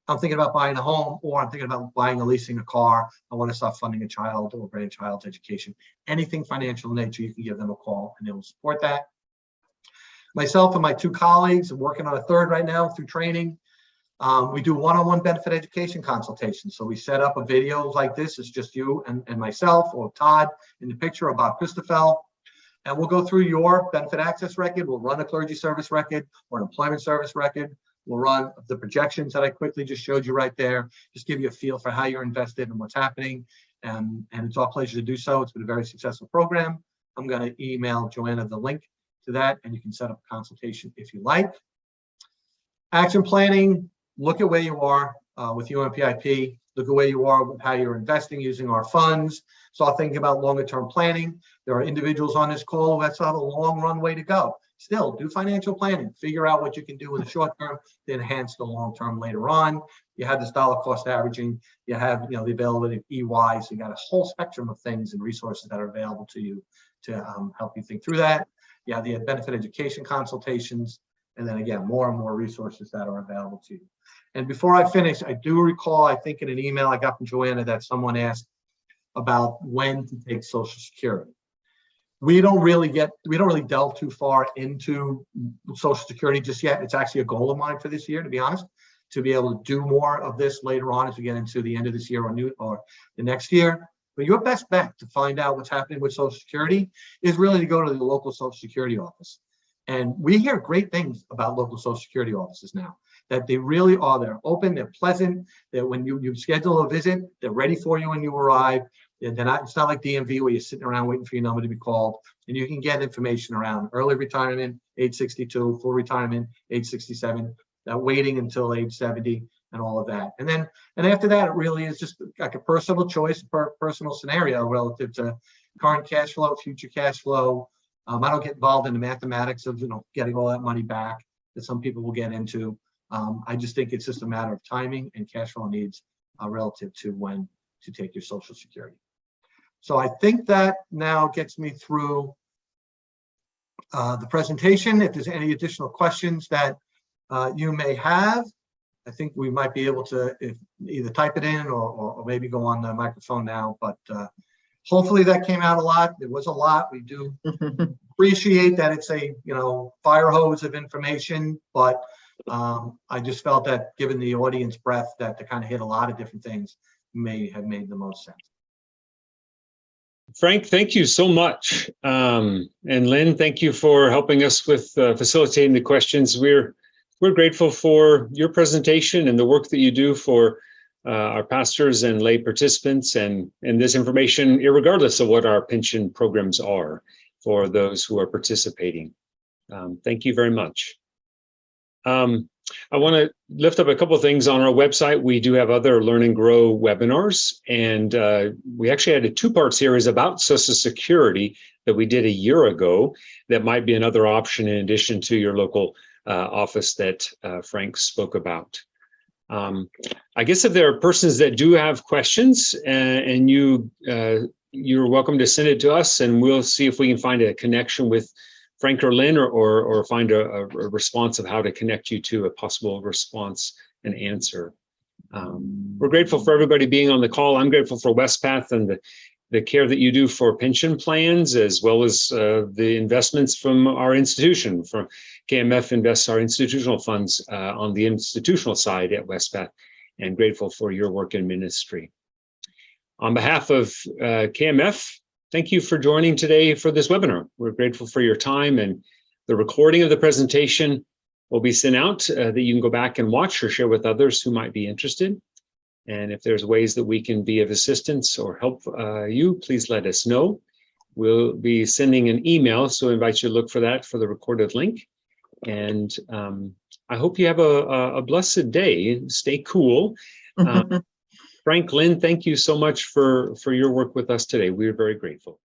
I'm thinking about buying a home, or I'm thinking about buying or leasing a car. I want to start funding a child or grandchild's education. Anything financial in nature, you can give them a call and they will support that. Myself and my two colleagues are working on a third right now through training. We do one-on-one benefit education consultations. So we set up a video like this. It's just you and myself or Todd in the picture about Christophel. And we'll go through your benefit access record. We'll run a clergy service record or an employment service record. We'll run the projections that I quickly just showed you right there. Just give you a feel for how you're invested and what's happening. And it's our pleasure to do so. It's been a very successful program. I'm going to email Joanna the link to that, and you can set up a consultation if you like. Action planning, look at where you are with UMPIP. Look at where you are with how you're investing using our funds. Start thinking about longer term planning. There are individuals on this call who have a long runway to go. Still, do financial planning. Figure out what you can do in the short term to enhance the long term later on. You have this dollar cost averaging. You have the availability of EY. So you got a whole spectrum of things and resources that are available to you to help you think through that. You have the benefit education consultations. And then again, more and more resources that are available to you. And before I finish, I do recall, I think in an email I got from Joanna that someone asked about when to take Social Security. We don't really delve too far into Social Security just yet. It's actually a goal of mine for this year, to be honest, to be able to do more of this later on as we get into the end of this year or the next year. But your best bet to find out what's happening with Social Security is really to go to the local Social Security office. And we hear great things about local Social Security offices now. that they really are. They're open, they're pleasant, that when you schedule a visit, they're ready for you when you arrive. They're not, it's not like DMV where you're sitting around waiting for your number to be called. And you can get information around early retirement, age 62, full retirement, age 67, waiting until age 70, and all of that. And after that, it really is just like a personal choice, personal scenario relative to current cash flow, future cash flow. I don't get involved in the mathematics of getting all that money back that some people will get into. I just think it's just a matter of timing and cash flow needs relative to when to take your Social Security. So I think that now gets me through the presentation. If there's any additional questions that you may have, I think we might be able to either type it in or maybe go on the microphone now. But hopefully that came out a lot. It was a lot. We do appreciate that it's a fire hose of information, but I just felt that given the audience breadth that to kind of hit a lot of different things may have made the most sense. Frank, thank you so much. And Lynn, thank you for helping us with facilitating the questions. We're grateful for your presentation and the work that you do for our pastors and lay participants, and this information, irregardless of what our pension programs are for those who are participating. Thank you very much. I want to lift up a couple of things on our website. We do have other Learn and Grow webinars, and we actually had a two-part series about Social Security that we did a year ago that might be another option in addition to your local office that Frank spoke about. I guess if there are persons that do have questions and you're welcome to send it to us, and we'll see if we can find a connection with Frank or Lynn, or find a response of how to connect you to a possible response and answer. We're grateful for everybody being on the call. I'm grateful for Wespath and the care that you do for pension plans, as well as the investments from our institution. From KMF invests our institutional funds on the institutional side at Wespath, and grateful for your work in ministry. On behalf of KMF, thank you for joining today for this webinar. We're grateful for your time, and the recording of the presentation will be sent out that you can go back and watch or share with others who might be interested. And if there's ways that we can be of assistance or help you, please let us know. We'll be sending an email, so I invite you to look for that for the recorded link. And I hope you have a blessed day. Stay cool. Frank, Lynn, thank you so much for your work with us today. We're very grateful.